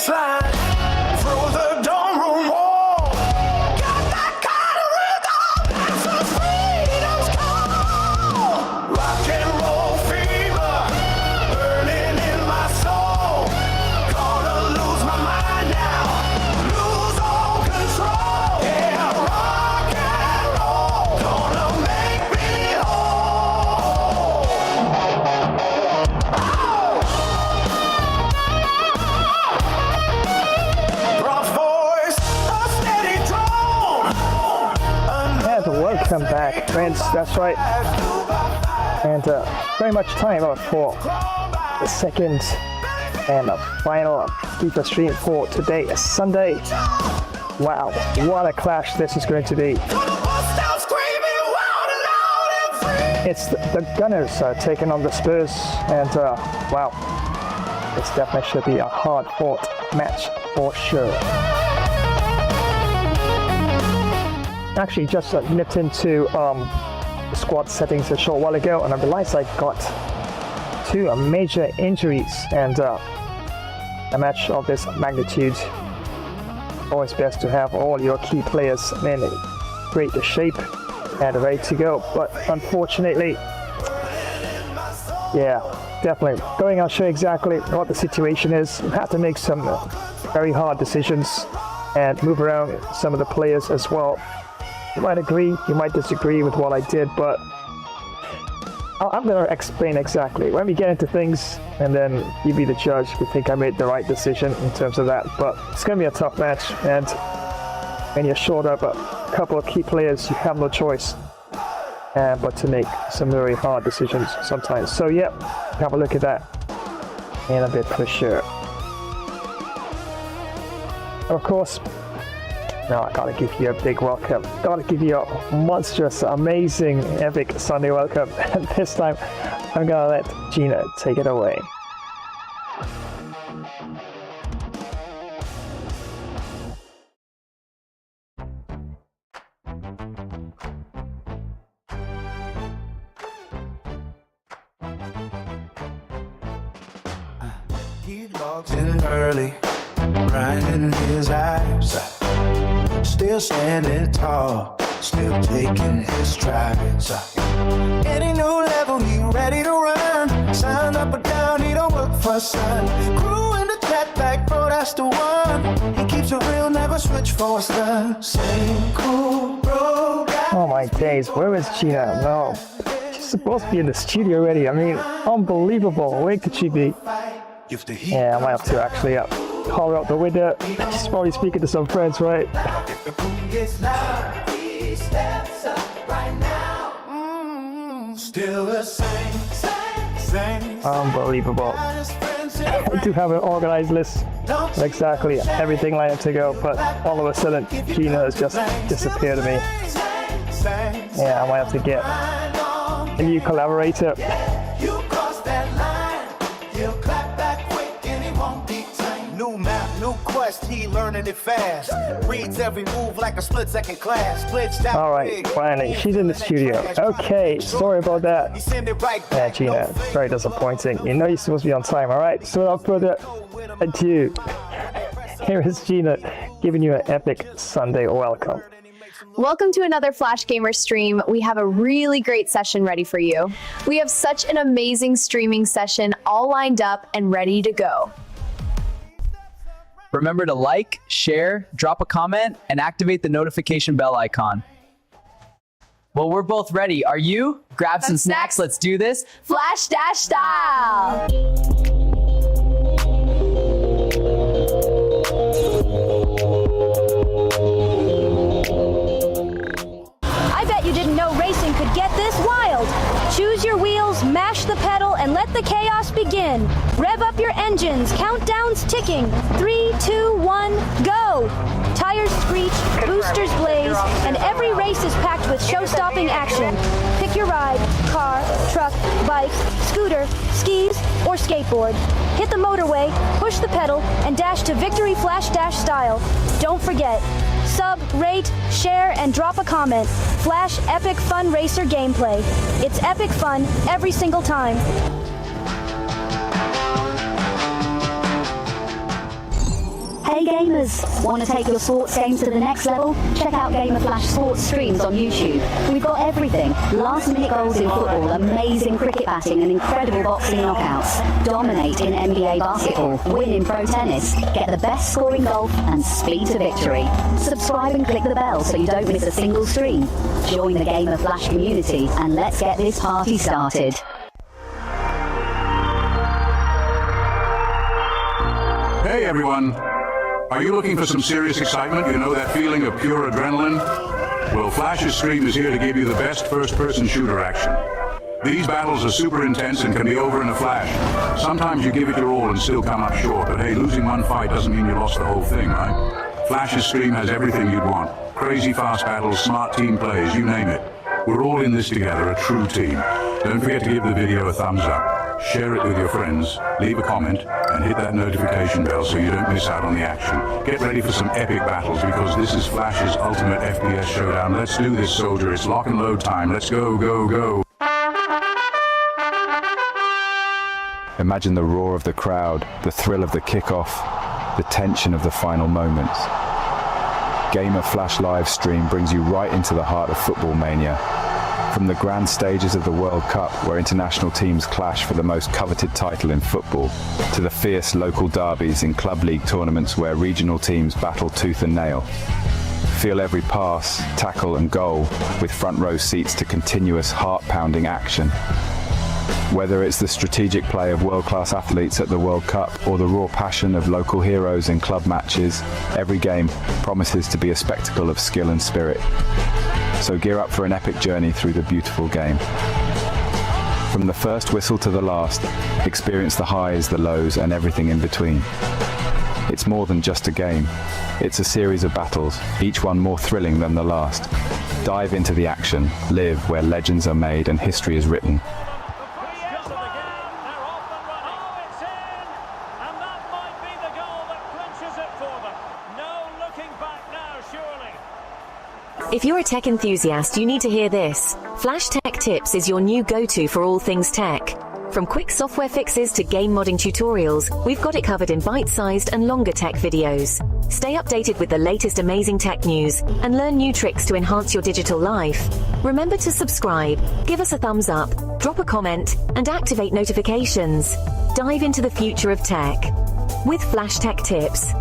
baseline, through the dorm room wall. Got that kind of rhythm, that's what freedom's called. Rock and roll fever, burning in my soul. Gonna lose my mind now, lose all control. Yeah, rock and roll, gonna make me whole. Rough voice, a steady tone. And welcome back, friends. That's right. And very much time for the second and final FIFA stream for today, Sunday. Wow, what a clash this is going to be. It's the Gunners taking on the Spurs, and wow, this definitely should be a hard-fought match for sure. Actually, just nipped into the squad settings a short while ago, and I realized I got two major injuries, and a match of this magnitude, always best to have all your key players in great shape and ready to go. But unfortunately, yeah, definitely going, I'll show you exactly what the situation is. You have to make some very hard decisions and move around some of the players as well. You might agree, you might disagree with what I did, but I'm going to explain exactly when we get into things, and then you be the judge if you think I made the right decision in terms of that. But it's going to be a tough match, and when you're short of a couple of key players, you have no choice but to make some very hard decisions sometimes. So yeah, have a look at that in a bit for sure. Of course, now I gotta give you a big welcome. Gotta give you a monstrous, amazing, epic Sunday welcome. And this time, I'm gonna let Gina take it away. He logs in early, grinding his eyes. Still standing tall, still taking his strides. Any new level, he ready to run. Sign up or down, he don't work for sun. Crew in the chat back, bro, that's the one. He keeps it real, never switch for a stun. Same cool, bro. Oh my days, where is Gina? No, she's supposed to be in the studio already. I mean, unbelievable. Where could she be? Yeah, I might have to actually call her out the window. She's probably speaking to some friends, right? Still the same. Unbelievable. I do have an organized list, exactly everything lined up to go, but all of a sudden Gina has just disappeared to me. Yeah, I might have to get a new collaborator. He learning it fast. Reads every move like a split-second class. All right, finally, she's in the studio. Okay, sorry about that. Yeah, Gina, very disappointing. You know you're supposed to be on time, all right? So without further ado, here is Gina giving you an epic Sunday welcome. Welcome to another Flash Gamer stream. We have a really great session ready for you. We have such an amazing streaming session all lined up and ready to go. Remember to like, share, drop a comment, and activate the notification bell icon. Well, we're both ready. Are you? Grab some snacks. Let's do this. Flash Dash style! I bet you didn't know racing could get this wild. Choose your wheels, mash the pedal, and let the chaos begin. Rev up your engines, countdown's ticking. 3, 2, 1, go! Tires screech, boosters blaze, and every race is packed with show-stopping action. Pick your ride, car, truck, bike, scooter, skis, or skateboard. Hit the motorway, push the pedal, and dash to victory Flash Dash style. Don't forget, sub, rate, share, and drop a comment. Flash Epic Fun Racer gameplay. It's epic fun every single time. Hey gamers! Want to take your sports games to the next level? Check out Gamer Flash Sports Streams on YouTube. We've got everything. Last minute goals in football, amazing cricket batting and incredible boxing knockouts. Dominate in NBA basketball, win in pro tennis, get the best score in golf and speed to victory. Subscribe and click the bell so you don't miss a single stream. Join the Gamer Flash community and let's get this party started. Hey everyone! Are you looking for some serious excitement? You know that feeling of pure adrenaline? Well, Flash's stream is here to give you the best first-person shooter action. These battles are super intense and can be over in a flash. Sometimes you give it your all and still come up short, but hey, losing one fight doesn't mean you lost the whole thing, right? Flash's stream has everything you'd want. Crazy fast battles, smart team plays, you name it. We're all in this together, a true team. Don't forget to give the video a thumbs up, share it with your friends, leave a comment, and hit that notification bell so you don't miss out on the action. Get ready for some epic battles because this is Flash's ultimate FPS showdown. Let's do this, soldier. It's lock and load time. Let's go, go, go. Imagine the roar of the crowd, the thrill of the kickoff, the tension of the final moments. Gamer Flash live stream brings you right into the heart of football mania. From the grand stages of the World Cup, where international teams clash for the most coveted title in football, to the fierce local derbies in club league tournaments where regional teams battle tooth and nail. Feel every pass, tackle and goal with front row seats to continuous heart-pounding action. Whether it's the strategic play of world-class athletes at the World Cup or the raw passion of local heroes in club matches, every game promises to be a spectacle of skill and spirit. So gear up for an epic journey through the beautiful game. From the first whistle to the last, experience the highs, the lows, and everything in between. It's more than just a game. It's a series of battles, each one more thrilling than the last. Dive into the action, live where legends are made and history is written. If you're a tech enthusiast, you need to hear this. Flash Tech Tips is your new go-to for all things tech. From quick software fixes to game modding tutorials, we've got it covered in bite-sized and longer tech videos. Stay updated with the latest amazing tech news and learn new tricks to enhance your digital life. Remember to subscribe, give us a thumbs up, drop a comment, and activate notifications. Dive into the future of tech with Flash Tech Tips.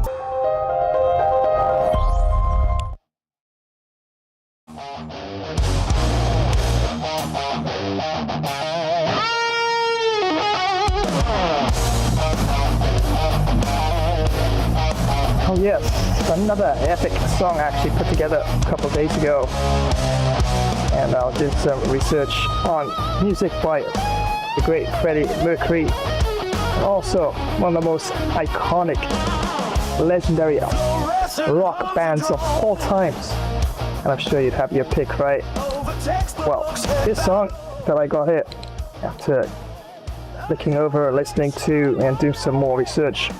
Oh yes, another epic song actually put together a couple of days ago. And I did some research on music by the great Freddie Mercury. And also one of the most iconic, legendary rock bands of all times. And I'm sure you'd have your pick, right? Well, this song that I got here after looking over, listening to, and doing some more research,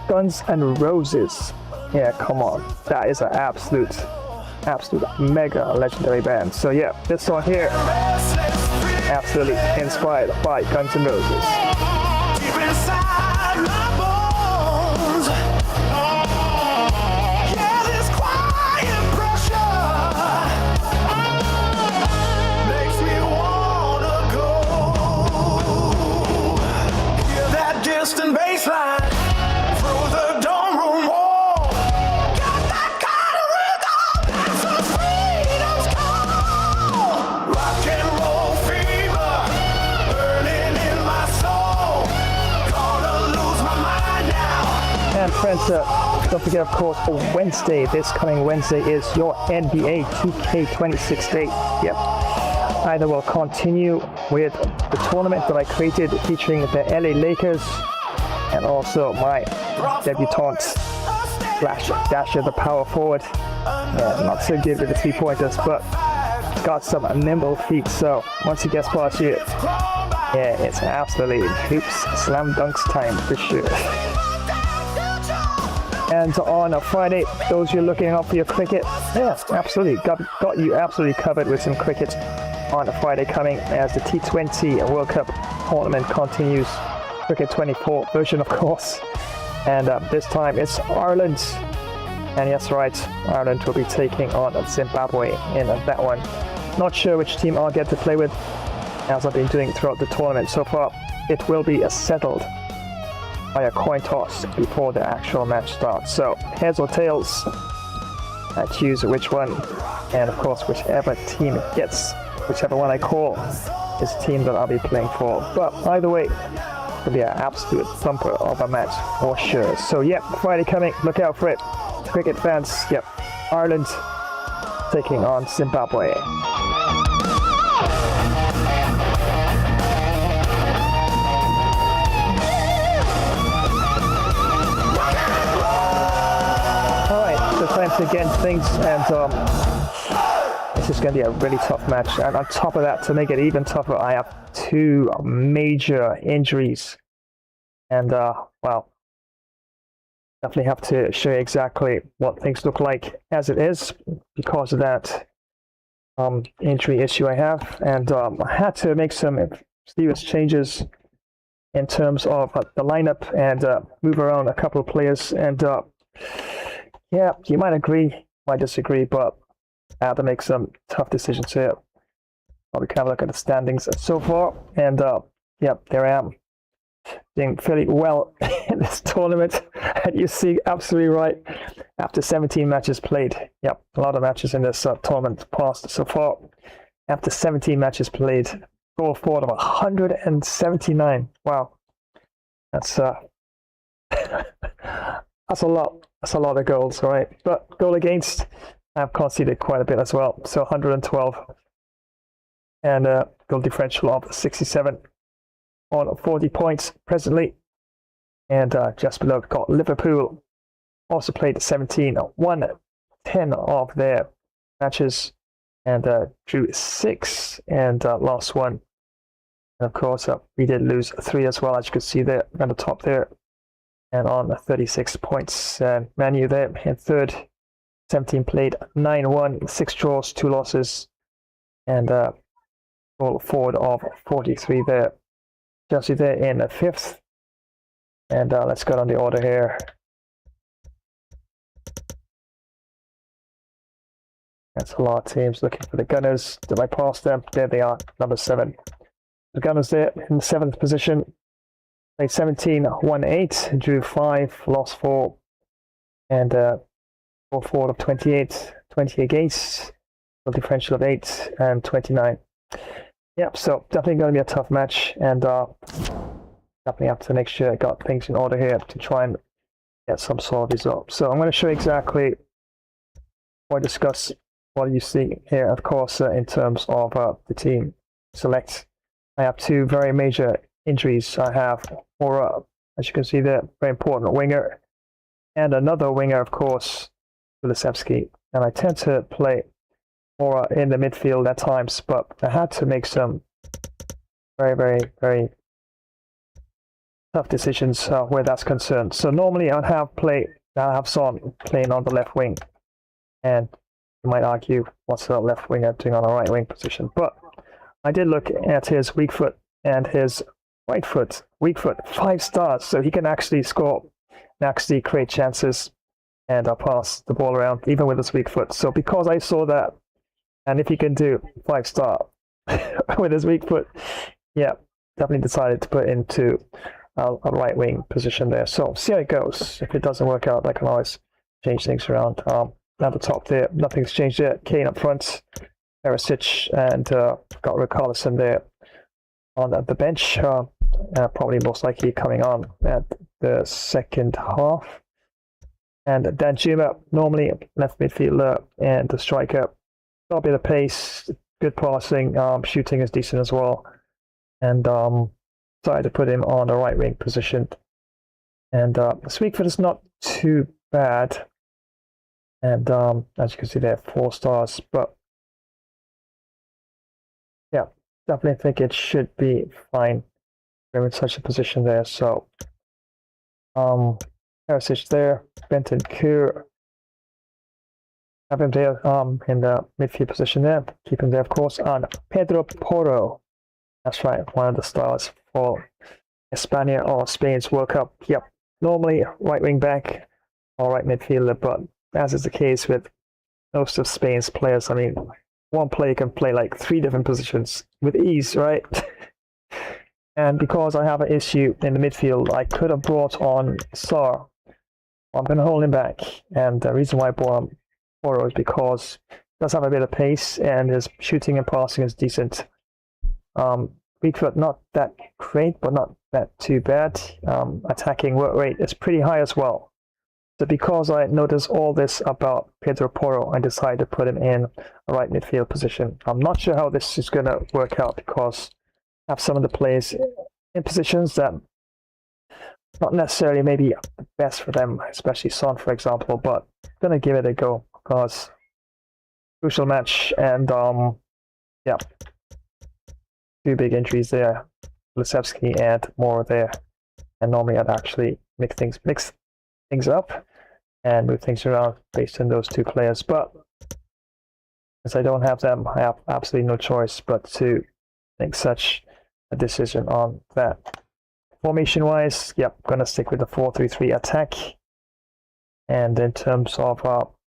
Guns N' Roses. Yeah, come on. That is an absolute mega legendary band. So yeah, this song here, absolutely inspired by Guns N' Roses. Deep inside my bones. Yeah, this quiet pressure makes me wanna go. Hear that distant bass line through the dorm room wall. Got that kind of rhythm that's a freedom's call. Rock and roll fever burning in my soul. Gonna lose my mind now. And friends, don't forget, of course, for Wednesday, this coming Wednesday is your NBA 2K26 day. Yep. Either we'll continue with the tournament that I created featuring the LA Lakers and also my debutante Flash Dasher, the power forward. Not so good with the 3-pointers, but got some nimble feet. So once he gets past you, yeah, it's absolutely hoops, slam dunks time for sure. And on a Friday, those you're looking out for your cricket, yeah, absolutely got you absolutely covered with some cricket on a Friday coming as the T20 World Cup tournament continues. Cricket 24 version, of course. And this time it's Ireland And yes, right, Ireland will be taking on Zimbabwe in that one. Not sure which team I'll get to play with, as I've been doing throughout the tournament so far. It will be settled by a coin toss before the actual match starts. So heads or tails, I choose which one. And of course, whichever team it gets, whichever one I call, is the team that I'll be playing for. But either way, it'll be an absolute thumper of a match for sure. So yep, Friday coming, look out for it. Cricket fans, yep, Ireland taking on Zimbabwe. Alright, so time to get things, and this is going to be a really tough match. And on top of that, to make it even tougher, I have 2 major injuries. And well, definitely have to show you exactly what things look like as it is because of that injury issue I have. And I had to make some serious changes in terms of the lineup and move around a couple of players. And yeah, you might agree, might disagree, but I had to make some tough decisions here. I'll be kind of look at the standings so far. And yep, there I am, doing fairly well in this tournament. And you see, absolutely right, after 17 matches played. Yep, a lot of matches in this tournament passed so far. After 17 matches played, goal forward of 179. Wow, that's that's a lot. That's a lot of goals, right? But goal against, I've conceded quite a bit as well. So 112, and goal differential of 67. On 40 points presently. And just below, we've got Liverpool, also played 17, won 10 of their matches, and drew 6 and lost 1. And of course, we did lose 3 as well, as you can see there at the top there. And on 36 points, Man U there in third, 17 played, 9 won, 6 draws, 2 losses, and goal forward of 43 there. Chelsea there in 5th, and let's go down the order here. That's a lot of teams looking for the Gunners. Did I pass them? There they are, number 7. The Gunners there in the 7th position. Played 17, won 8, drew 5, lost 4, and goal forward of 28, 20 against, goal differential of 8 and 29. Yep, so definitely going to be a tough match, and definitely have to make sure I got things in order here to try and get some sort of result. So I'm going to show you exactly or discuss what you see here, of course, in terms of the team select. I have 2 very major injuries. I have, or as you can see there, very important winger, and another winger, of course, Kulusevski. And I tend to play more in the midfield at times, but I had to make some very, very, very tough decisions where that's concerned. So normally I'll have Son playing on the left wing, and you might argue, what's the left winger doing on a right wing position? But I did look at his weak foot and his right foot, weak foot, 5 stars, so he can actually score and actually create chances and pass the ball around even with his weak foot. So because I saw that, and if he can do 5-star with his weak foot, yeah, definitely decided to put into a right wing position there. So see how it goes. If it doesn't work out, I can always change things around. At the top there, nothing's changed there. Kane up front, Perisic, and got Richarlison there on the bench. Probably most likely coming on at the second half. And Danjuma, normally left midfielder and the striker. Got a bit of pace, good passing, shooting is decent as well. And decided to put him on the right wing position. And Sweetfoot is not too bad. And as you can see there, 4 stars. But yeah, definitely think it should be fine. We're in such a position there. So Perisic there, Benton Kur. Have him there in the midfield position there. Keep him there, of course, on Pedro Porro. That's right, one of the stars for España or Spain's World Cup. Yep, normally right wing back or right midfielder, but as is the case with most of Spain's players. I mean, one player can play like 3 different positions with ease, right? And because I have an issue in the midfield, I could have brought on Sar. I'm going to hold him back. And the reason why I brought on Porro is because he does have a bit of pace and his shooting and passing is decent. Weak foot, not that great, but not that too bad. Attacking work rate is pretty high as well. So because I noticed all this about Pedro Porro, I decided to put him in a right midfield position. I'm not sure how this is going to work out because I have some of the players in positions that not necessarily maybe the best for them, especially Son, for example, but I'm going to give it a go because crucial match and yeah, 2 big injuries there, Kulusevski and more there. And normally I'd actually mix things up and move things around based on those 2 players, but as I don't have them, I have absolutely no choice but to make such a decision on that. Formation wise, yep, gonna stick with the 4-3-3 attack, and in terms of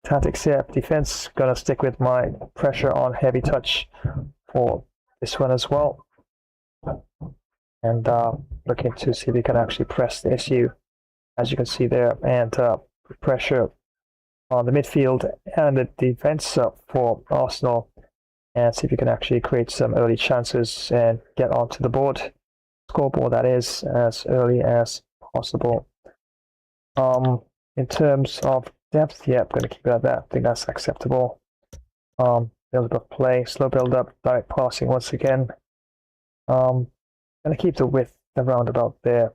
tactics here, defense, gonna stick with my pressure on heavy touch for this one as well, and looking to see if we can actually press the issue, as you can see there, and pressure on the midfield and the defense for Arsenal, and see if you can actually create some early chances and get onto the board, scoreboard that is, as early as possible. In terms of depth, yeah, I'm going to keep it at that. I think that's acceptable. Build up play, slow build up, direct passing once again. Going to keep the width around about there. I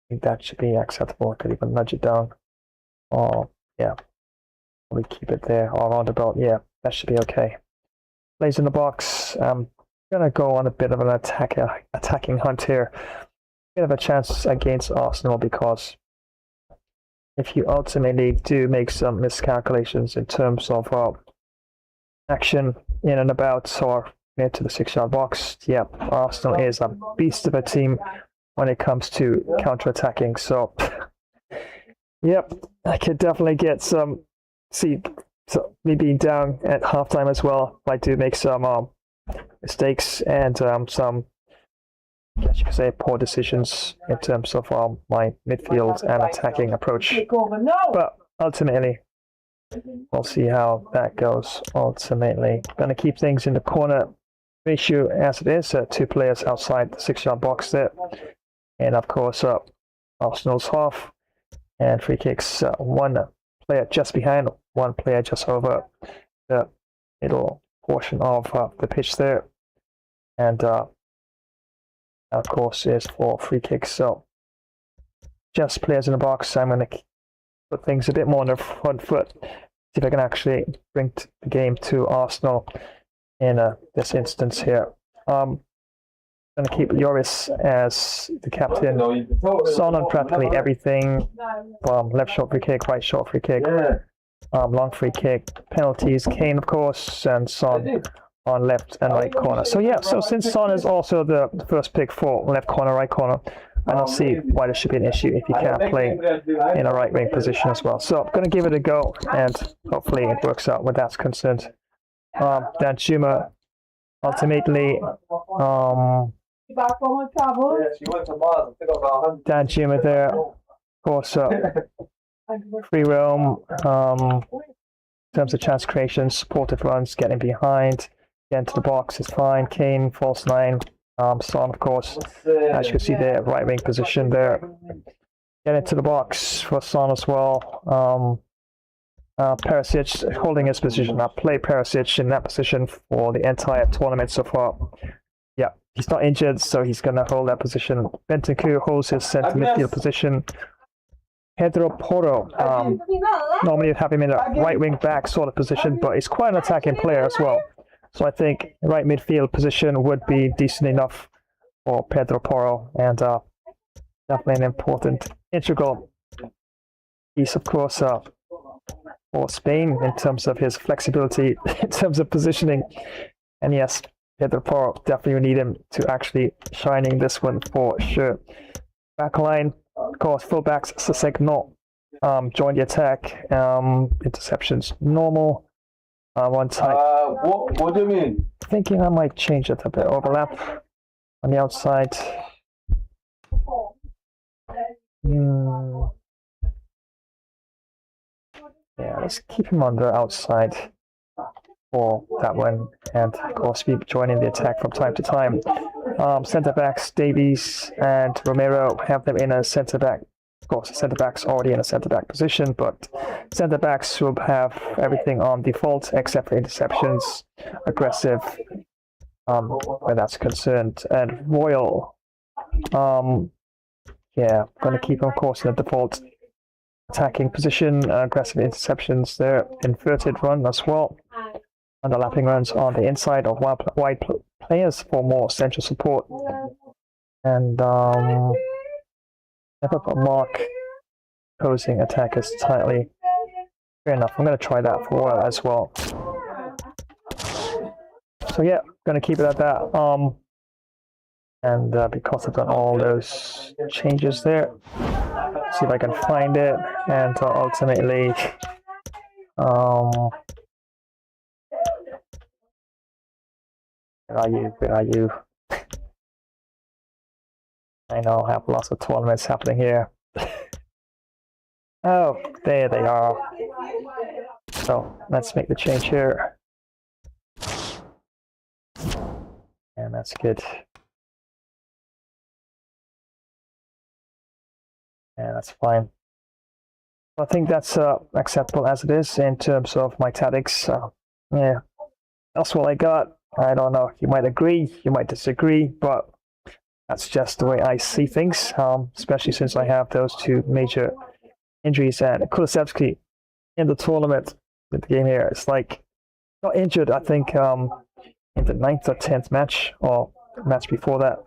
think that should be acceptable. I could even nudge it down. Or, yeah, we keep it there. Or around about, yeah, that should be okay. Plays in the box. I'm going to go on a bit of an attacking hunt here. Bit of a chance against Arsenal because if you ultimately do make some miscalculations in terms of action in and about or near to the 6-yard box, yep, Arsenal is a beast of a team when it comes to counter-attacking. So, yep, I could definitely get some, me being down at halftime as well. I do make some mistakes and some, I should say, poor decisions in terms of my midfield and attacking approach. But ultimately, we'll see how that goes. Ultimately, going to keep things in the corner ratio as it is. 2 players outside the 6-yard box there. And of course, Arsenal's half. And free kicks, 1 player just behind, 1 player just over the middle portion of the pitch there. And of course, is for free kicks. So just players in the box. I'm going to put things a bit more on the front foot. See if I can actually bring the game to Arsenal in this instance here. Going to keep Lloris as the captain. Son on practically everything. Left short free kick, right short free kick, long free kick, penalties. Kane, of course, and Son on left and right corner. So yeah, so since Son is also the first pick for left corner, right corner, I don't see why there should be an issue if you can't play in a right wing position as well. So I'm going to give it a go, and hopefully it works out where that's concerned. Dan Juma, ultimately, Dan Juma there, of course, free roam, in terms of chance creation, supportive runs, getting behind, get into the box is fine. Kane, false 9, Son, of course, as you can see there, right wing position there. Get into the box for Son as well. Perisic holding his position. I'll play Perisic in that position for the entire tournament so far. Yeah, he's not injured, so he's going to hold that position. Bentancur holds his centre midfield position. Pedro Porro, normally you'd have him in a right wing back sort of position, but he's quite an attacking player as well. So I think right midfield position would be decent enough for Pedro Porro, and definitely an important, integral piece, of course, for Spain in terms of his flexibility, in terms of positioning. And yes, Pedro Porro, definitely need him to actually shining this one for sure. Backline, of course, fullbacks, Sesegno join the attack. Interceptions normal. One side. What do you mean? Thinking I might change it a bit. Overlap on the outside. Yeah, let's keep him on the outside for that one, and of course be joining the attack from time to time. Centre backs Davies and Romero, have them in a centre back. Of course, the centre back's already in a centre back position, but centre backs will have everything on default except for interceptions, aggressive, where that's concerned, and Royal. Yeah, going to keep, of course, in the default attacking position, aggressive interceptions there, inverted run as well, underlapping runs on the inside of wide players for more central support, and never put mark posing attackers tightly. Fair enough, I'm going to try that for a while as well. So yeah, going to keep it at that. And because I've done all those changes there, see if I can find it, and ultimately where are you? I know I have lots of tournaments happening here. Oh, there they are. So let's make the change here, and that's good. Yeah, that's fine. I think that's acceptable as it is in terms of my tactics. Yeah, that's what I got. I don't know. You might agree, you might disagree, but that's just the way I see things. Especially since I have those two major injuries, and Kulusevski in the tournament with the game here. It's like got injured, I think, in the 9th or 10th match, or match before that.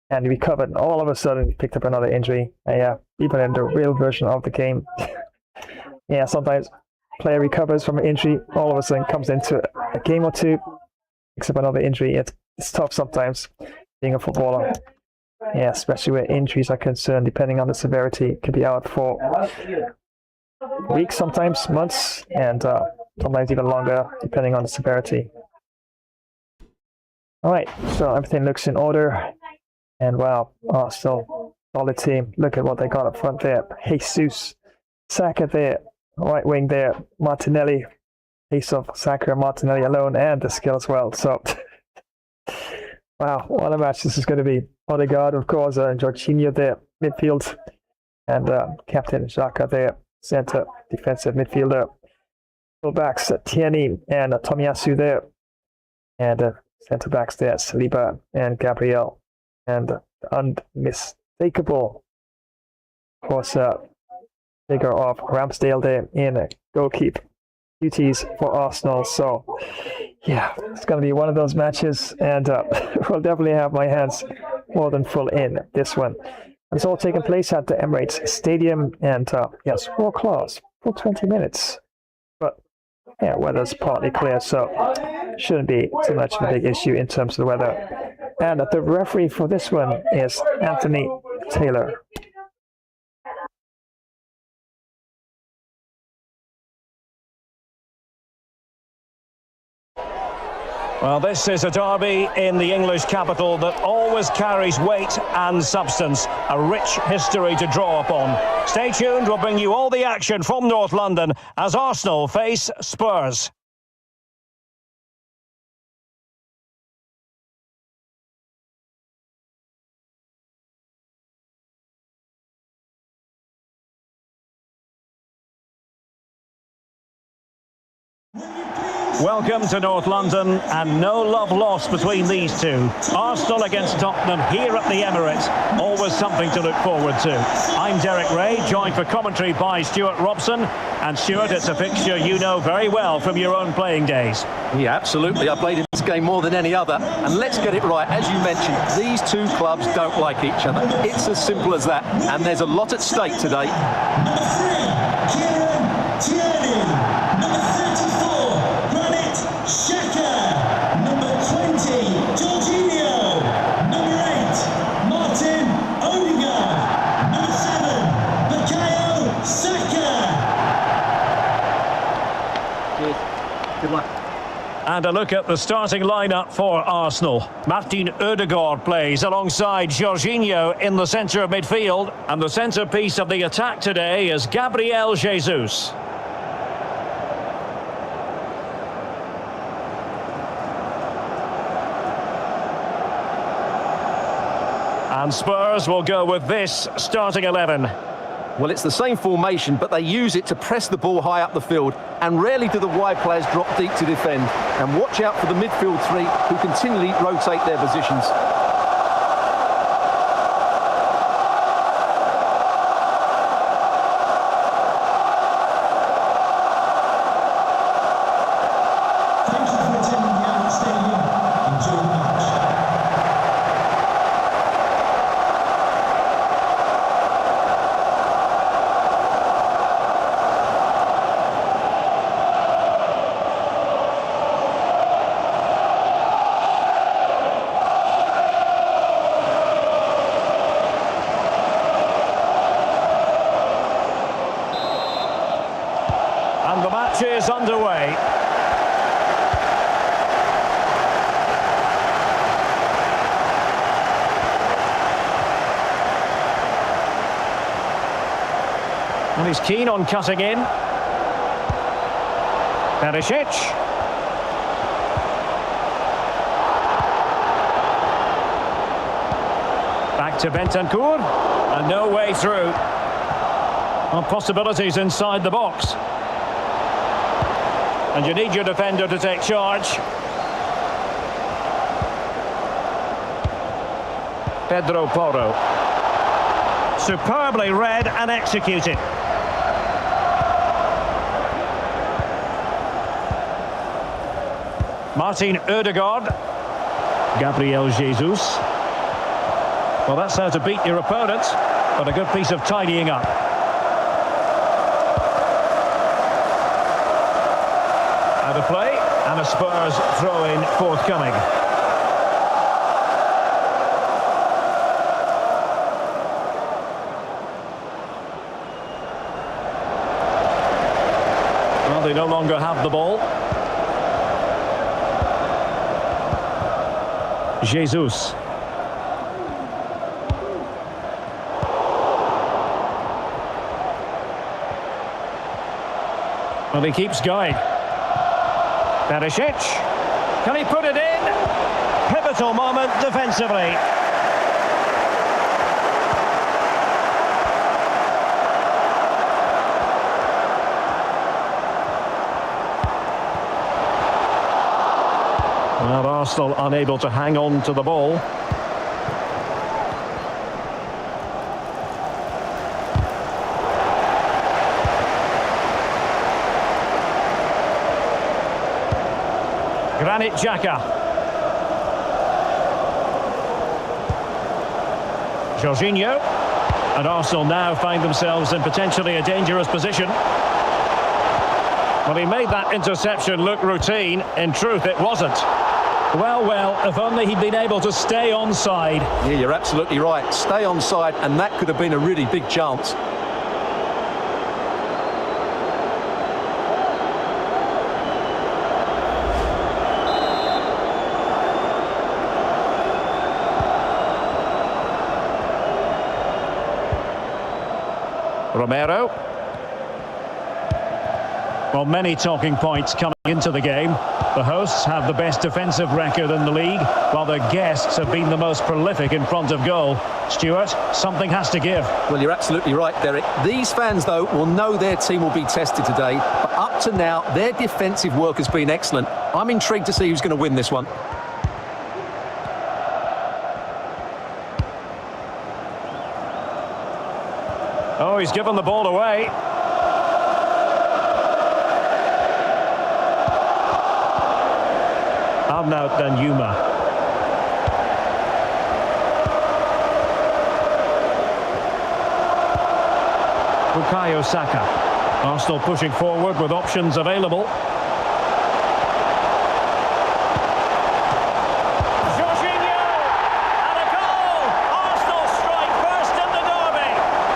And he recovered, and all of a sudden he picked up another injury. Yeah, even in the real version of the game. Yeah, sometimes player recovers from an injury, all of a sudden comes into a game or two, picks up another injury. It's tough sometimes being a footballer. Yeah, especially where injuries are concerned, depending on the severity. It could be out for weeks, sometimes months, and sometimes even longer, depending on the severity. Alright, so everything looks in order. And wow, still solid team. Look at what they got up front there. Jesus, Saka there, right wing there, Martinelli, piece of Saka and Martinelli alone, and the skill as well. So, wow, what a match this is going to be. Odegaard, of course, and Jorginho there, midfield, and Captain Xhaka there, centre defensive midfielder. Full backs, Tierney and Tomiyasu there, and centre backs there, Saliba and Gabriel. And unmistakable, of course, figure of Ramsdale there in goalkeeper duties for Arsenal. So, yeah, it's going to be one of those matches, and we'll definitely have my hands more than full in this one. It's all taking place at the Emirates Stadium, and yes, full class for 20 minutes. But yeah, weather's partly clear, so shouldn't be too much of a big issue in terms of the weather. And the referee for this one is Anthony Taylor. Well, this is a derby in the English capital that always carries weight and substance, a rich history to draw upon. Stay tuned, we'll bring you all the action from North London as Arsenal face Spurs. Welcome to North London, and no love lost between these two. Arsenal against Tottenham here at the Emirates. Always something to look forward to. I'm Derek Ray, joined for commentary by Stuart Robson. And Stuart, it's a fixture you know very well from your own playing days. Yeah, absolutely. I played in this game more than any other. And let's get it right. As you mentioned, these two clubs don't like each other. It's as simple as that. And there's a lot at stake today. Saka. Cheers. Good luck. And a look at the starting lineup for Arsenal. Martin Ødegaard plays alongside Jorginho in the centre of midfield. And the centrepiece of the attack today is Gabriel Jesus. And Spurs will go with this starting 11. Well, it's the same formation, but they use it to press the ball high up the field, and rarely do the wide players drop deep to defend. And watch out for the midfield three, who continually rotate their positions. Thank you for attending the Emirates Stadium. Enjoy the match. And the match is underway. And he's keen on cutting in. Perisic. Back to Bentancur. And no way through. On possibilities inside the box. And you need your defender to take charge. Pedro Porro. Superbly read and executed. Martin Ødegaard. Gabriel Jesus. Well, that's how to beat your opponent, but a good piece of tidying up. Out of play, and a Spurs throw-in forthcoming. Well, they no longer have the ball. Jesus. Well, he keeps going. Perisic. Can he put it in? Pivotal moment defensively. Well, Arsenal unable to hang on to the ball. Granit Xhaka. Jorginho. And Arsenal now find themselves in potentially a dangerous position. Well, he made that interception look routine. In truth, it wasn't. Well, if only he'd been able to stay onside. Yeah, you're absolutely right. Stay onside, and that could have been a really big chance. Romero. Well, many talking points coming into the game. The hosts have the best defensive record in the league, while their guests have been the most prolific in front of goal. Stuart, something has to give. Well, you're absolutely right, Derek. These fans, though, will know their team will be tested today. But up to now, their defensive work has been excellent. I'm intrigued to see who's going to win this one. Oh, he's given the ball away. Arnaut Danjuma. Bukayo Saka. Arsenal pushing forward with options available. Jorginho! And a goal! Arsenal strike first in the derby.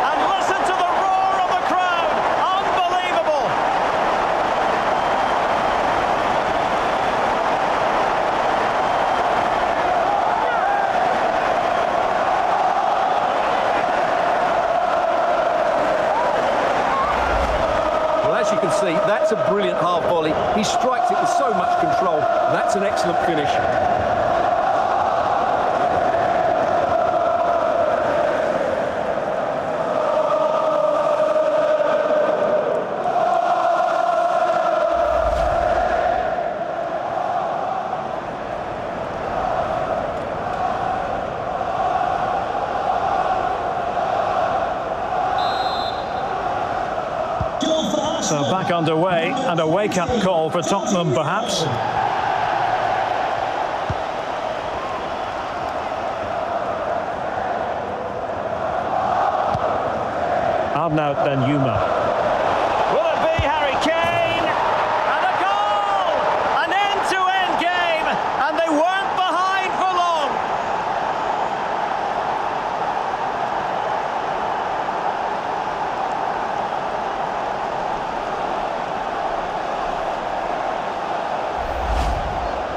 And listen to the roar of the crowd. Unbelievable! see, that's a brilliant half volley. He strikes it with so much control. That's an excellent finish. So back underway, and a wake-up call for Tottenham, perhaps. Arnaut Danjuma. Will it be Harry Kane? And a goal! An end-to-end game, and they weren't behind for long.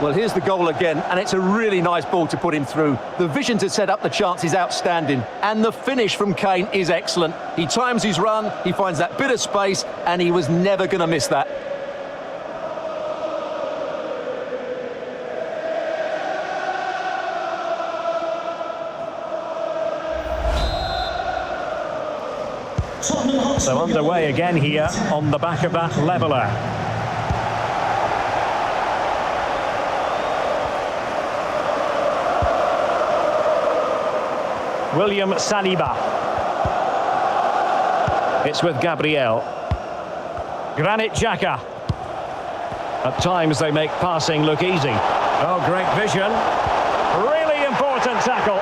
Well, here's the goal again, and it's a really nice ball to put him through. The vision to set up the chance is outstanding, and the finish from Kane is excellent. He times his run, he finds that bit of space, and he was never going to miss that. So underway again here on the back of that leveller. William Saliba. It's with Gabriel. Granit Xhaka. At times they make passing look easy. Oh, great vision. Really important tackle.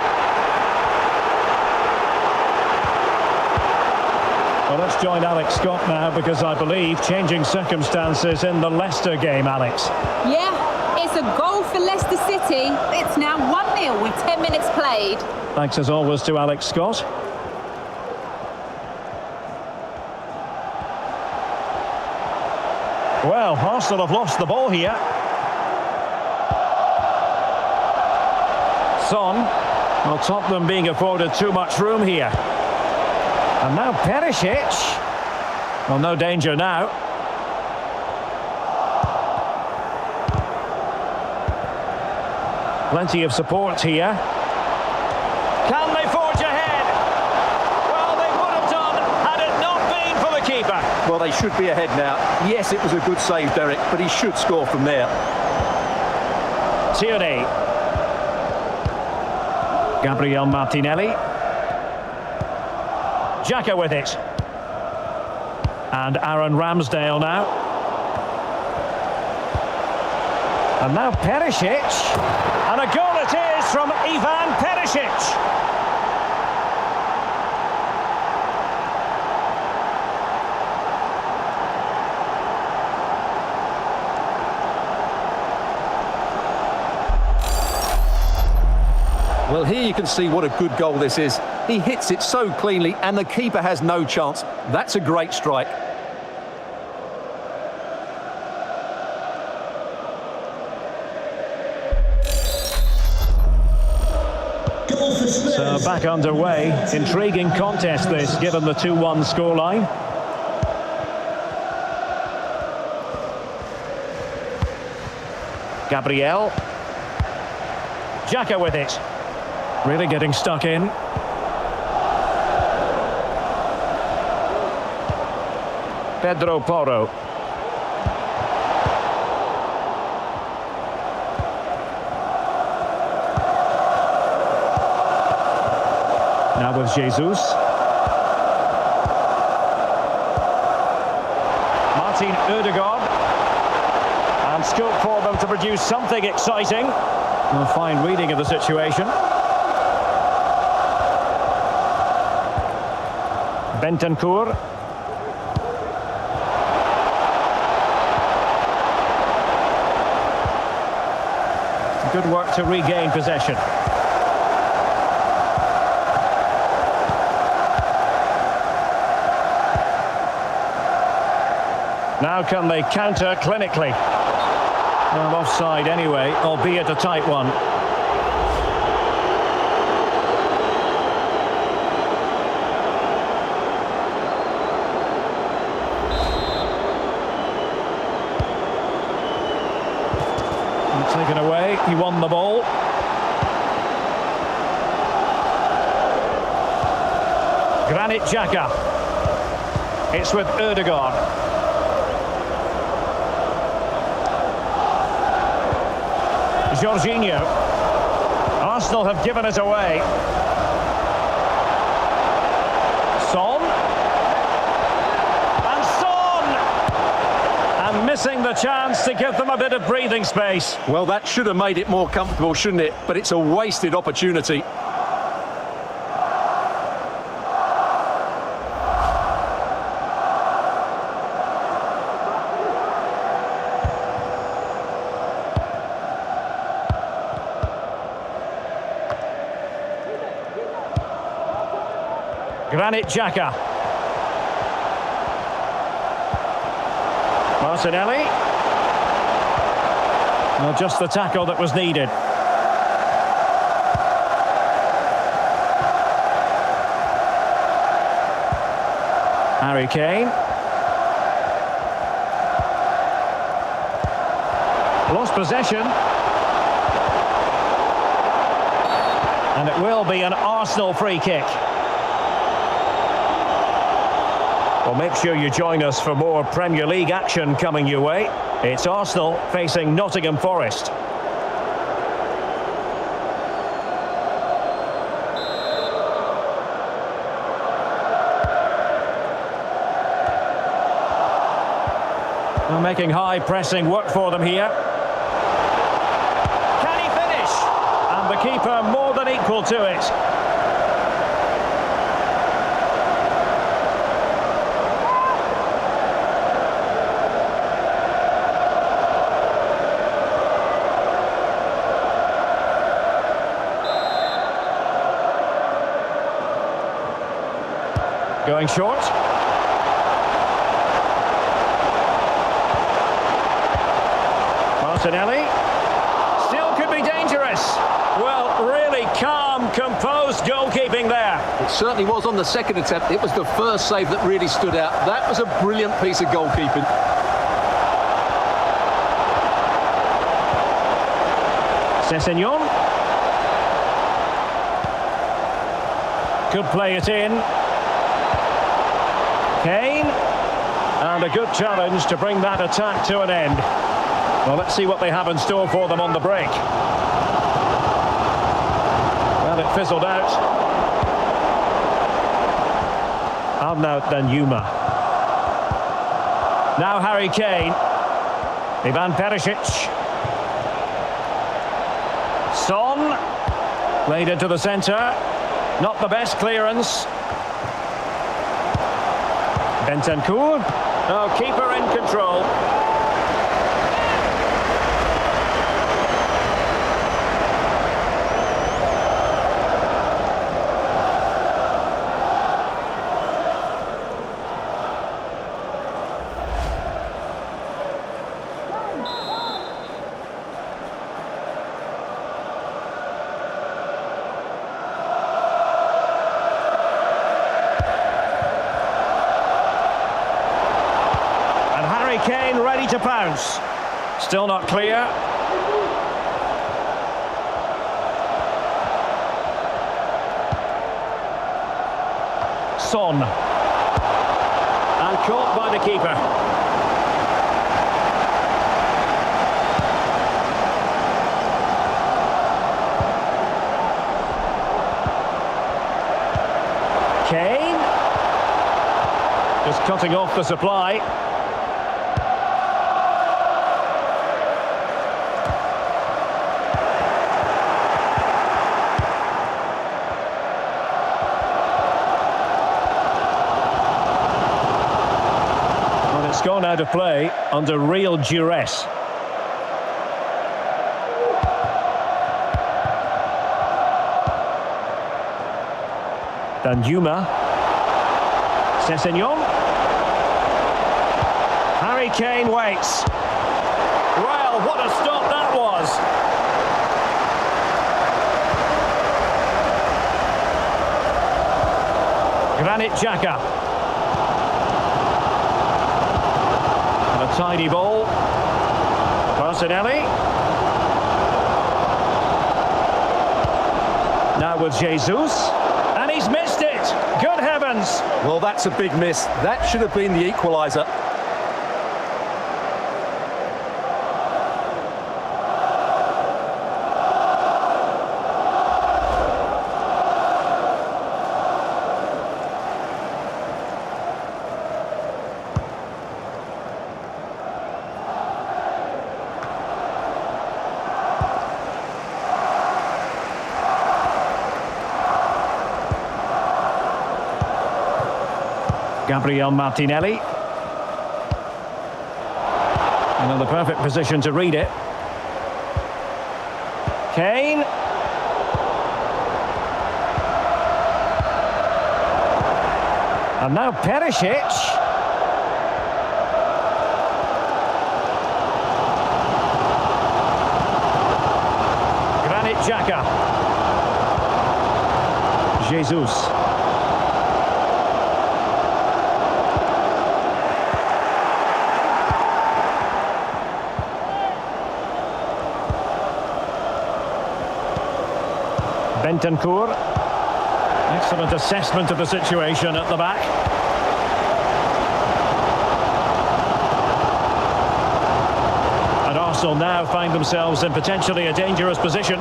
Well, let's join Alex Scott now, because I believe changing circumstances in the Leicester game, Alex. Yeah, it's a goal for Leicester City. It's now 1-0 with 10 minutes played. Thanks as always to Alex Scott. Well, Arsenal have lost the ball here. Son. Well, Tottenham being afforded too much room here. And now Perisic. Well, no danger now. Plenty of support here. Can they forge ahead? Well, they would have done had it not been for the keeper. Well, they should be ahead now. Yes, it was a good save, Derek, but he should score from there. Tourney. Gabriel Martinelli. Xhaka with it. And Aaron Ramsdale now. And now Perisic. And a goal it is from Ivan Perisic. Well, here you can see what a good goal this is. He hits it so cleanly, and the keeper has no chance. That's a great strike. So back underway. Intriguing contest this, given the 2-1 scoreline. Gabriel. Xhaka with it. Really getting stuck in. Pedro Porro. Now with Jesus. Martin Ødegaard. And scope for them to produce something exciting. A fine reading of the situation. Bentancur. Good work to regain possession. Now can they counter clinically? Well, offside anyway, albeit a tight one. Taken away, he won the ball. Granit Xhaka. It's with Ødegaard. Jorginho. Arsenal have given it away. Son. And Son! And missing the chance to give them a bit of breathing space. Well, that should have made it more comfortable, shouldn't it? But it's a wasted opportunity. Granit Xhaka. Martinelli. Well, just the tackle that was needed. Harry Kane. Lost possession. And it will be an Arsenal free kick. Well, make sure you join us for more Premier League action coming your way. It's Arsenal facing Nottingham Forest. They're making high pressing work for them here. Can he finish? And the keeper more than equal to it. Going short. Martinelli. Still could be dangerous. Well, really calm, composed goalkeeping there. It certainly was on the second attempt. It was the first save that really stood out. That was a brilliant piece of goalkeeping. Sessegnon. Could play it in. Kane, and a good challenge to bring that attack to an end. Well, let's see what they have in store for them on the break. Well, it fizzled out. Arnaut Danjuma. Now Harry Kane. Ivan Perisic. Son. Played into the centre. Not the best clearance. Bentancur. Oh, keeper in control. Kane ready to pounce. Still not clear. Son. And caught by the keeper. Kane. Just cutting off the supply. Gone out of play under real duress. Danjuma. Sessegnon. Harry Kane waits. Well, what a stop that was. Granit Xhaka. A tidy ball. Martinelli. Now with Jesus, and he's missed it. Good heavens. Well, that's a big miss. That should have been the equaliser. Gabriel Martinelli. And in the perfect position to read it. Kane. And now Perisic. Granit Xhaka. Jesus. Bentancur. Excellent assessment of the situation at the back. And Arsenal now find themselves in potentially a dangerous position.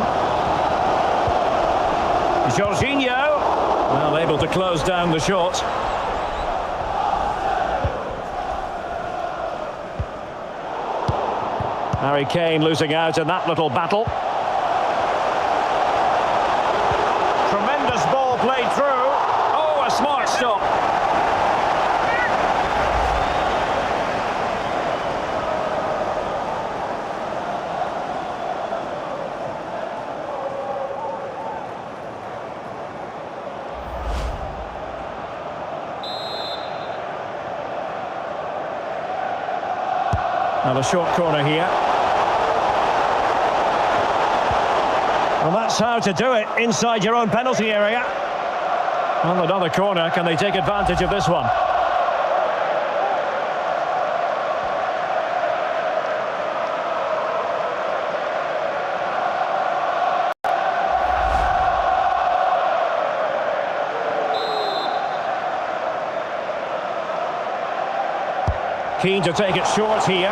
Jorginho, well, able to close down the shot. Harry Kane losing out in that little battle. Tremendous ball played through. Oh, a smart stop. Now the short corner here. Well, that's how to do it, inside your own penalty area. Well, another corner. Can they take advantage of this one? Keen to take it short here.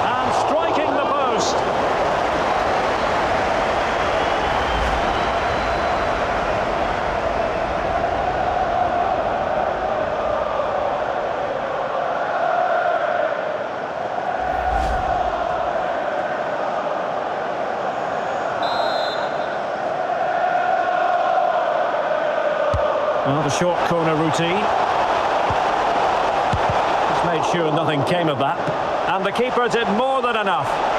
And striking the post. Well, the short corner routine. Just made sure nothing came of that. And the keeper did more than enough.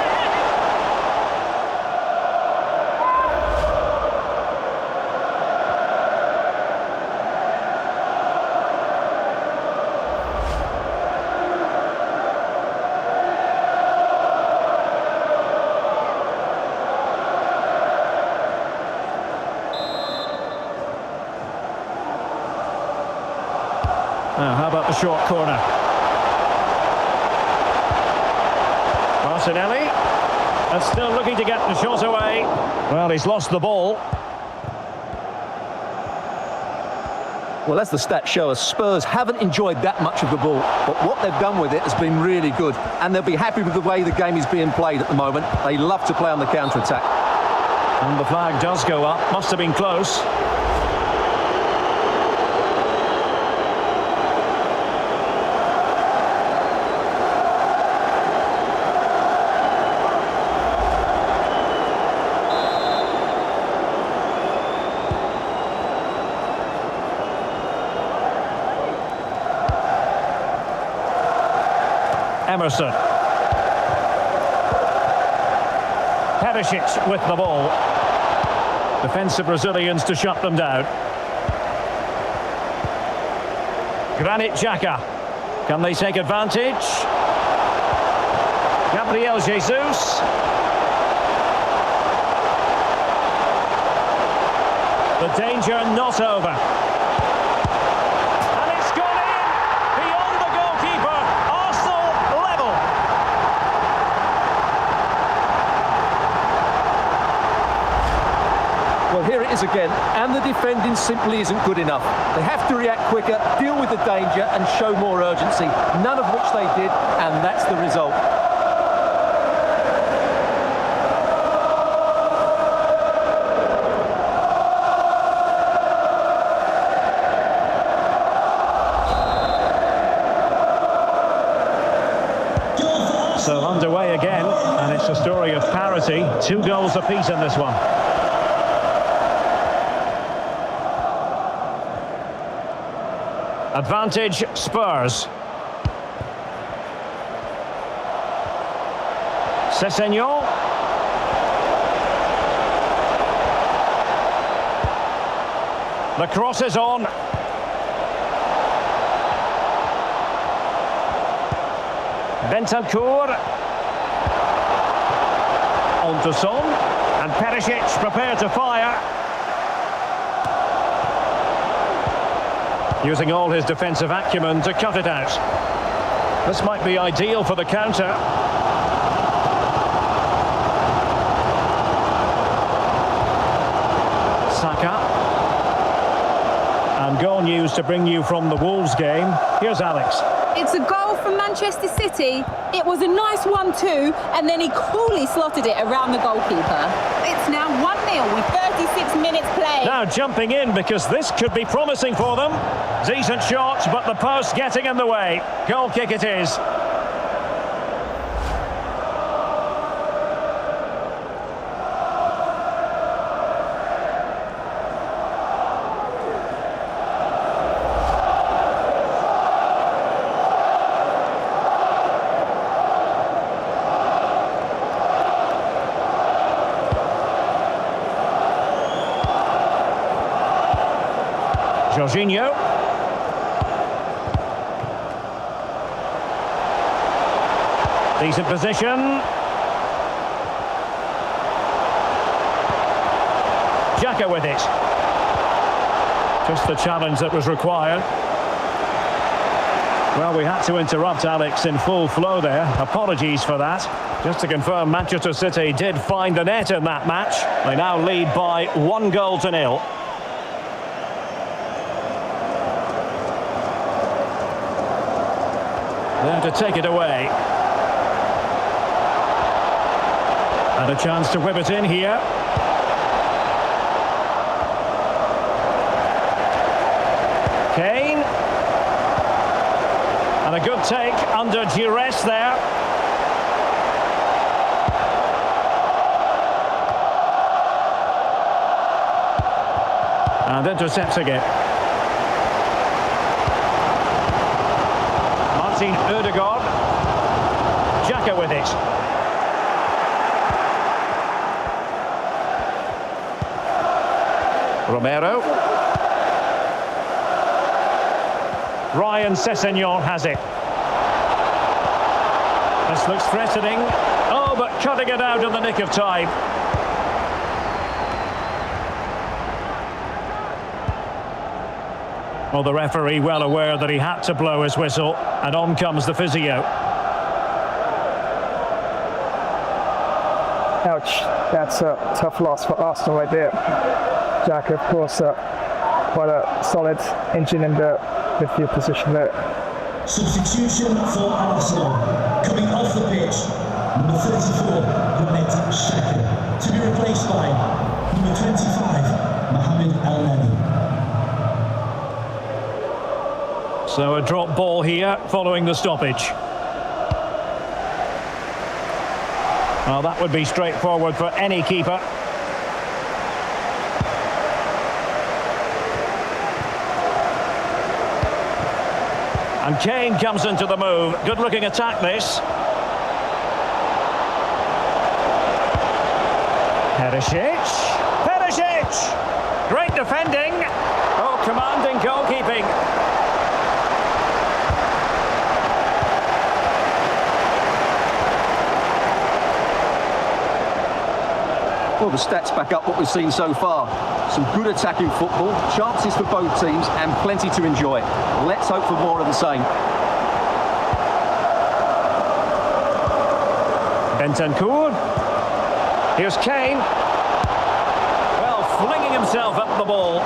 Now, how about the short corner? Martinelli, and still looking to get the shot away. Well, he's lost the ball. Well, as the stats show us, Spurs haven't enjoyed that much of the ball, but what they've done with it has been really good, and they'll be happy with the way the game is being played at the moment. They love to play on the counter-attack. And the flag does go up. Must have been close. Emerson. Perisic with the ball. Defensive Brazilians to shut them down. Granit Xhaka. Can they take advantage? Gabriel Jesus. The danger not over. is again, and the defending simply isn't good enough. They have to react quicker, deal with the danger and show more urgency, none of which they did, and that's the result. So underway again, and it's a story of parity. 2 goals apiece in this one. Advantage Spurs. Sessegnon. The cross is on. Bentancur. On to Son. And Perisic prepared to fire. Using all his defensive acumen to cut it out. This might be ideal for the counter. Saka. And goal news to bring you from the Wolves game. Here's Alex. It's a goal from Manchester City. It was a nice 1-2, and then he coolly slotted it around the goalkeeper. It's now 1-0 with 36 minutes played. Now jumping in because this could be promising for them. Decent shot, but the post getting in the way. Goal kick it is. Jorginho. Decent position. Xhaka with it. Just the challenge that was required. Well, we had to interrupt Alex in full flow there. Apologies for that. Just to confirm, Manchester City did find the net in that match. They now lead by 1-0. There to take it away. And a chance to whip it in here. Kane. And a good take under duress there. And intercepting it. Ødegaard. Xhaka with it. Romero. Ryan Sessegnon has it. This looks threatening. Oh, but cutting it out in the nick of time. Well, the referee well aware that he had to blow his whistle, and on comes the physio. Ouch, that's a tough loss for Arsenal right there. Xhaka, of course, quite a solid engine in the midfield position there. Substitution for Arsenal. Coming off the pitch, number 34, Granit Xhaka. To be replaced by number 25, Mohamed El-Neni. So a drop ball here following the stoppage. Well, that would be straightforward for any keeper. And Kane comes into the move. Good looking attack this. Perisic! Great defending. Oh, commanding goalkeeping. Well, the stats back up what we've seen so far. Some good attacking football, chances for both teams, and plenty to enjoy. Let's hope for more of the same. Bentancur. Here's Kane. Well flinging himself at the ball.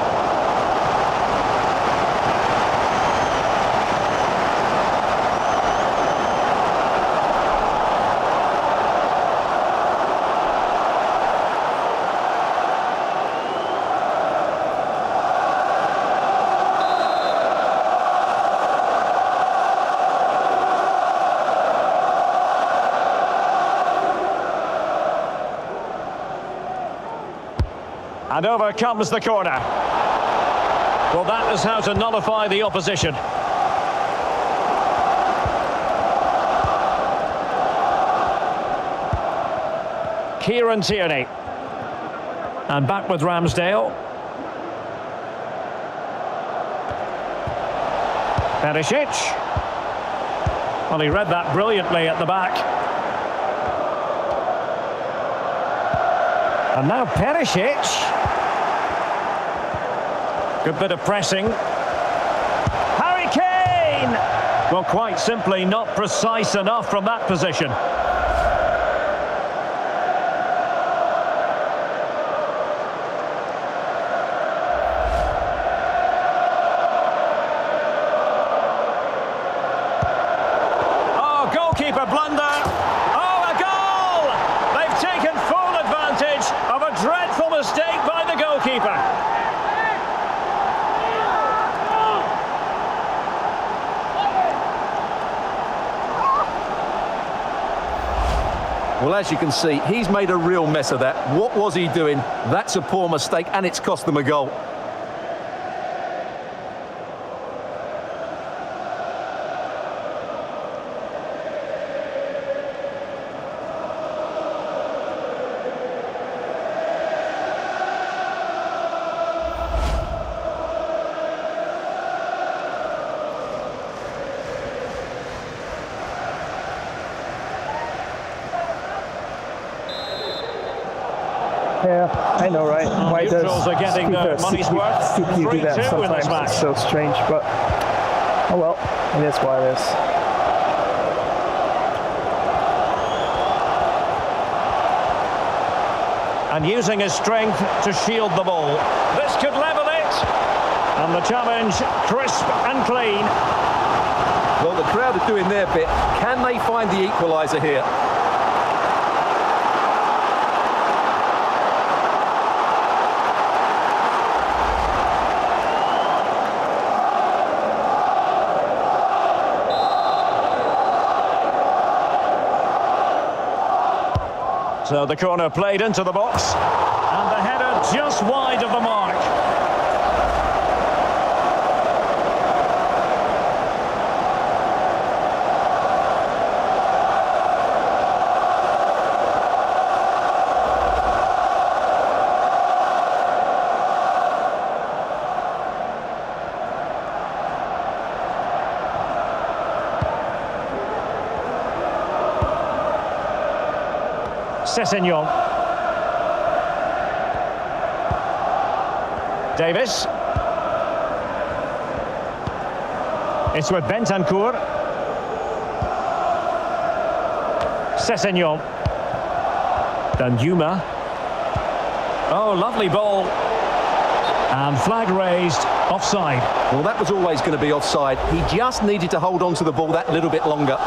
And over comes the corner. Well, that is how to nullify the opposition. Kieran Tierney. And back with Ramsdale. Perisic. Well, he read that brilliantly at the back. And now Perisic. Good bit of pressing. Harry Kane! Well, quite simply not precise enough from that position. Oh, goalkeeper blunder. Oh, a goal! They've taken full advantage of a dreadful mistake by the goalkeeper. Well, as you can see, he's made a real mess of that. What was he doing? That's a poor mistake, and it's cost them a goal. Yeah, I know, right? Why does neutrals are getting their money's worth. CPU do that 3-2 in sometimes? this match. It's so strange, but oh well, it is what it is. And using his strength to shield the ball. This could level it. And the challenge, crisp and clean. Well, the crowd are doing their bit. Can they find the equaliser here? So the corner played into the box, and the header just wide of the mark. Sessegnon. Davis. It's with Bentancur. Sessegnon. Danjuma. Oh, lovely ball. And flag raised, offside. Well, that was always going to be offside. He just needed to hold on to the ball that little bit longer.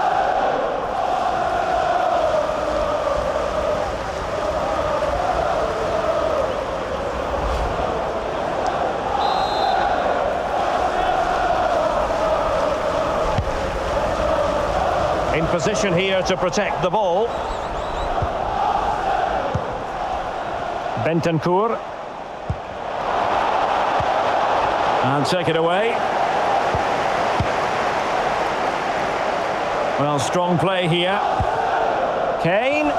In position here to protect the ball. Bentancur. And take it away. Well, strong play here. Kane.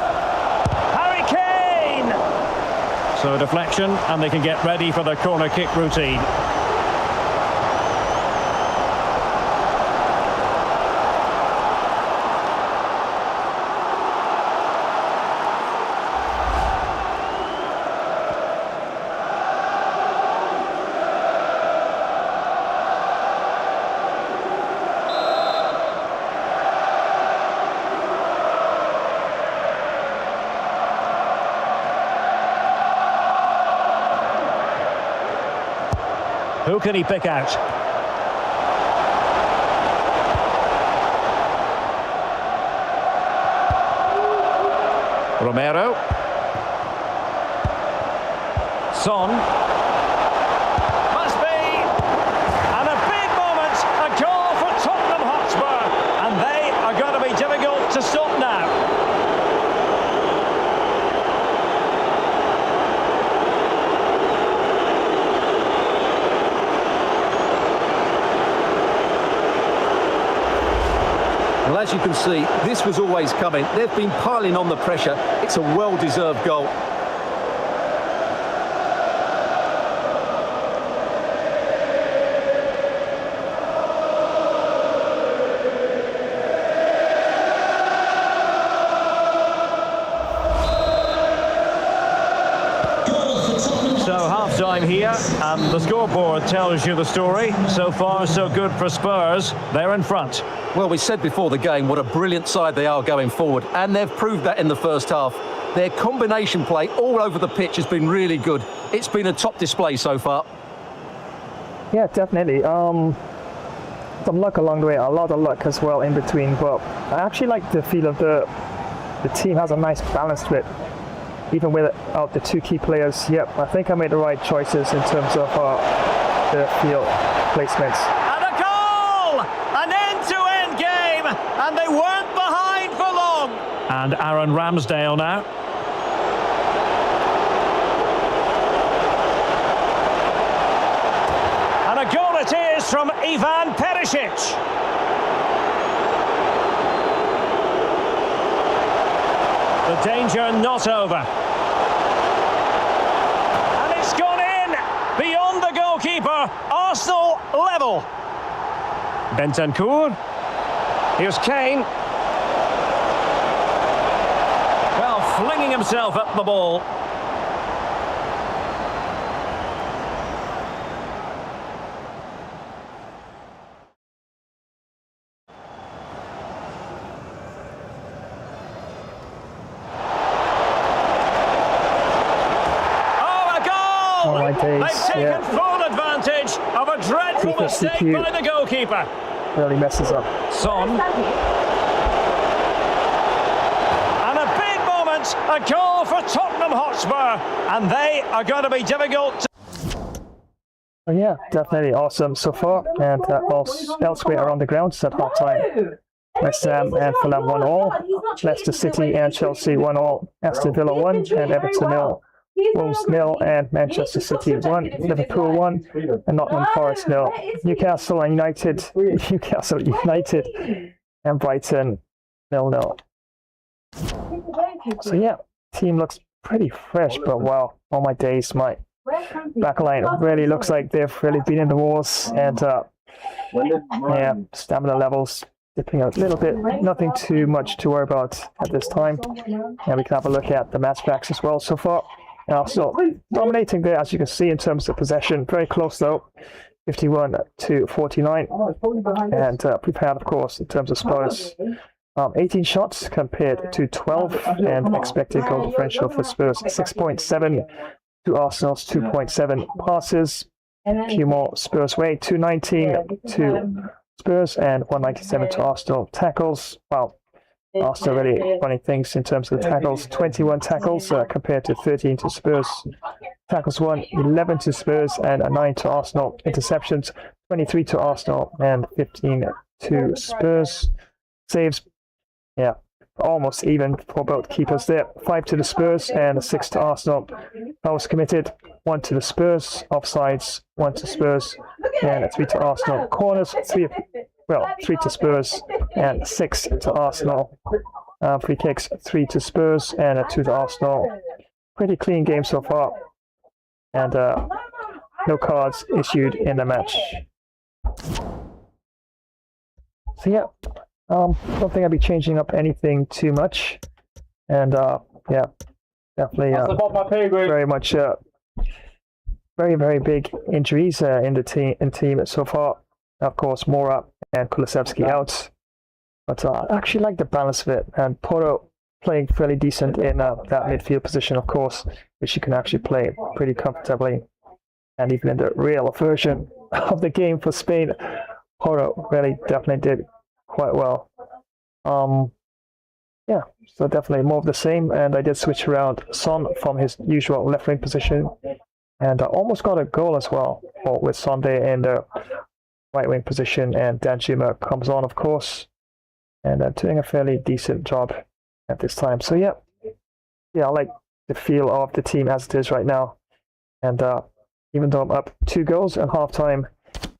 Harry Kane! So deflection, and they can get ready for the corner kick routine. Who can he pick out? Romero. Son. Must be. And a big moment. A goal for Tottenham Hotspur. And they are going to be difficult to stop now. Well, as you can see, this was always coming. They've been piling on the pressure. It's a well-deserved goal. So half-time here, and the scoreboard tells you the story. So far, so good for Spurs. They're in front. Well, we said before the game what a brilliant side they are going forward, and they've proved that in the first half. Their combination play all over the pitch has been really good. It's been a top display so far. Yeah, definitely. Some luck along the way, a lot of luck as well in between, but I actually like the feel of the team has a nice balance to it. Even without the two key players, yep, I think I made the right choices in terms of the field placements. And a goal! An end-to-end game, and they weren't behind for long. And Aaron Ramsdale now. And a goal it is from Ivan Perisic. The danger not over. And it's gone in beyond the goalkeeper. Arsenal level. Bentancur. Here's Kane. Well, flinging himself at the ball. They've taken full advantage of a dreadful mistake by the goalkeeper. Really messes up. Son. And a big moment, a goal for Tottenham Hotspur, and they are going to be difficult to... Oh, yeah, definitely awesome so far, and elsewhere around the grounds at half time. West Ham and Fulham 1-1, Leicester City and Chelsea 1-1, Aston Villa 1 and Everton 0. Wolves 0 and Manchester City 1, Liverpool 1 and Nottingham Forest 0. Newcastle United and Brighton 0-0. So yeah, team looks pretty fresh, but wow, oh my days, my backline really looks like they've really been in the wars, and yeah, stamina levels dipping a little bit. Nothing too much to worry about at this time. And we can have a look at the match backs as well so far. So dominating there, as you can see, in terms of possession. Very close though, 51-49. And we've had, of course, in terms of Spurs, 18 shots compared to 12, and expected goal differential for Spurs 6.7 to Arsenal's 2.7 passes. A few more Spurs way, 219 to Spurs and 197 to Arsenal. Tackles, well, Arsenal really running things in terms of the tackles. 21 tackles compared to 13 to Spurs. Tackles won, 11 to Spurs and 9 to Arsenal. Interceptions, 23 to Arsenal and 15 to Spurs. Saves, yeah, almost even for both keepers there. 5 to the Spurs and 6 to Arsenal. Fouls committed, 1 to the Spurs. Offsides, 1 to Spurs and 3 to Arsenal. Corners, 3 to Spurs and 6 to Arsenal. Free kicks, 3 to Spurs and 2 to Arsenal. Pretty clean game so far. And no cards issued in the match. So yeah, don't think I'll be changing up anything too much. And yeah, definitely very much very big injuries in the team so far. Of course, Mora and Kulusevski out. But I actually like the balance of it. And Porto playing fairly decent in that midfield position, of course, which you can actually play pretty comfortably. And even in the real version of the game for Spain, Horo really definitely did quite well. Yeah, so definitely more of the same. And I did switch around Son from his usual left wing position, and I almost got a goal as well with Sunday in the right wing position, and Danjuma comes on, of course, and doing a fairly decent job at this time. So yeah, I like the feel of the team as it is right now. And even though I'm up 2 goals at halftime,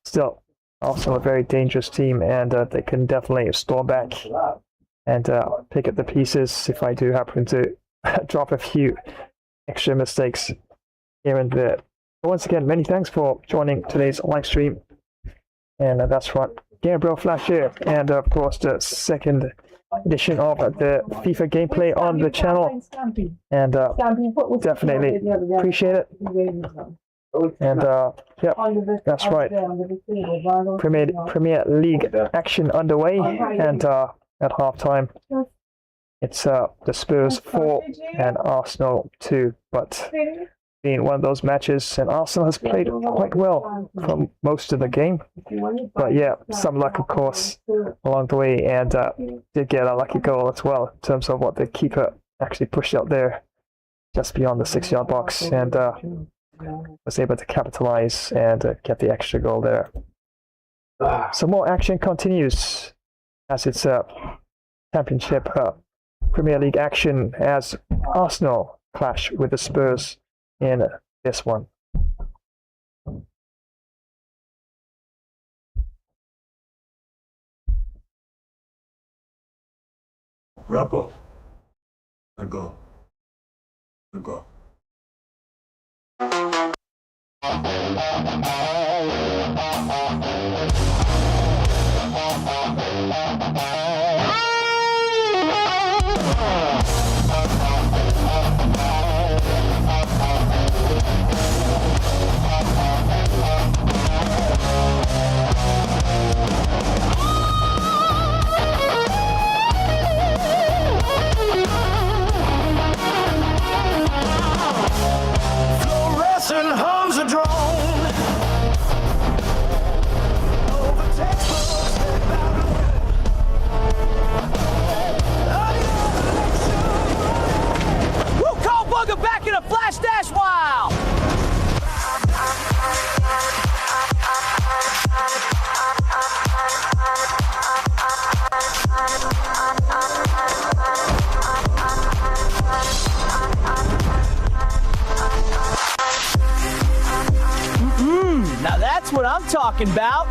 still also a very dangerous team, and they can definitely storm back and pick up the pieces if I do happen to drop a few extra mistakes here and there. But once again, many thanks for joining today's live stream. And that's right, Gabriel Flash here, and of course the second edition of the FIFA gameplay on the channel. And definitely appreciate it. And yeah, that's right. Premier League action underway, and at halftime, it's the Spurs 4 and Arsenal 2. But being one of those matches, and Arsenal has played quite well from most of the game. But yeah, some luck, of course, along the way, and did get a lucky goal as well in terms of what the keeper actually pushed out there just beyond the 6-yard box, and was able to capitalize and get the extra goal there. So more action continues as it's Championship Premier League action, as Arsenal clash with the Spurs in this one. Rapper. Go. Go. Fluorescent hums a drone. Over textbooks about Woo, call Bugger back in a flash dash, wow! Now that's what I'm talking about.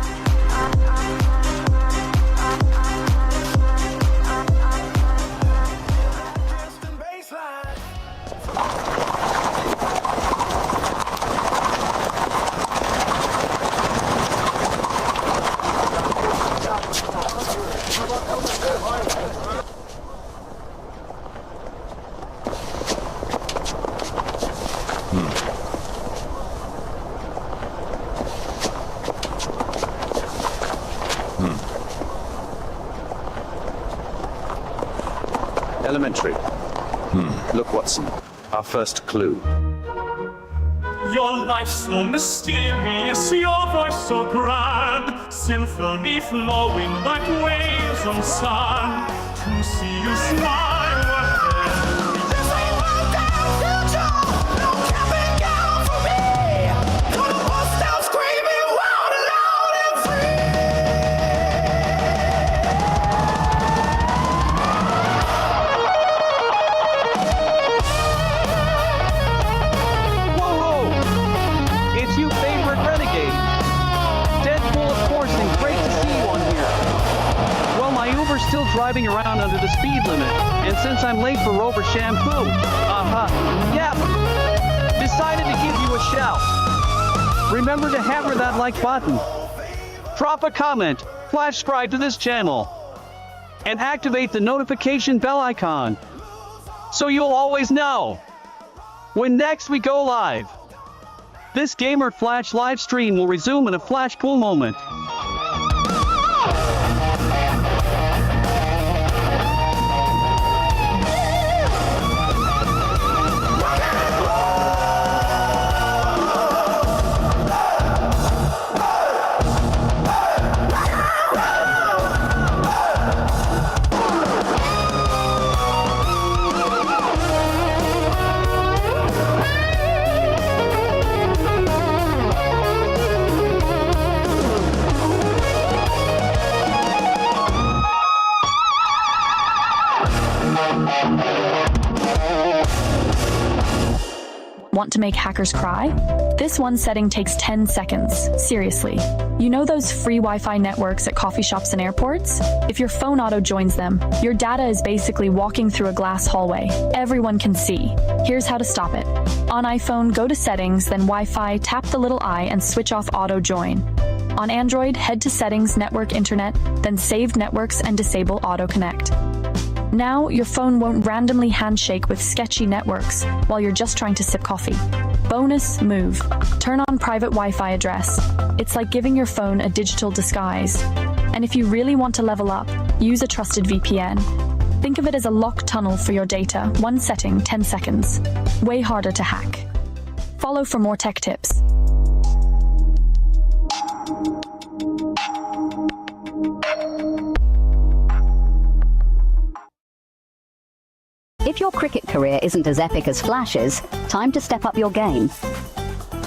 Elementary. Look, Watson. Our first clue. Your life so mysterious, your voice so grand, symphony flowing like waves on sun. To see you smile, this ain't one down future, no capping gown for me. Gonna bust out screaming loud and loud and free. It's you favorite renegade. Deadpool, of course, and great to see you on here. Well, my Uber's still driving around under the speed limit, and since I'm late for Rover shampoo, decided to give you a shout. Remember to hammer that like button. Drop a comment, flash subscribe to this channel, and activate the notification bell icon, so you'll always know when next we go live. This Gamer Flash live stream will resume in a flash cool moment. Want to make hackers cry? This one setting takes 10 seconds. Seriously. You know those free Wi-Fi networks at coffee shops and airports? If your phone auto joins them, your data is basically walking through a glass hallway. Everyone can see. Here's how to stop it. On iPhone, go to Settings, then Wi-Fi, tap the little I and switch off auto join. On Android, head to Settings, Network, Internet, then Saved Networks and disable Auto Connect. Now, your phone won't randomly handshake with sketchy networks while you're just trying to sip coffee. Bonus move. Turn on private Wi-Fi address. It's like giving your phone a digital disguise. And if you really want to level up, use a trusted VPN. Think of it as a locked tunnel for your data. One setting, 10 seconds. Way harder to hack. Follow for more tech tips. If your cricket career isn't as epic as Flash's, time to step up your game.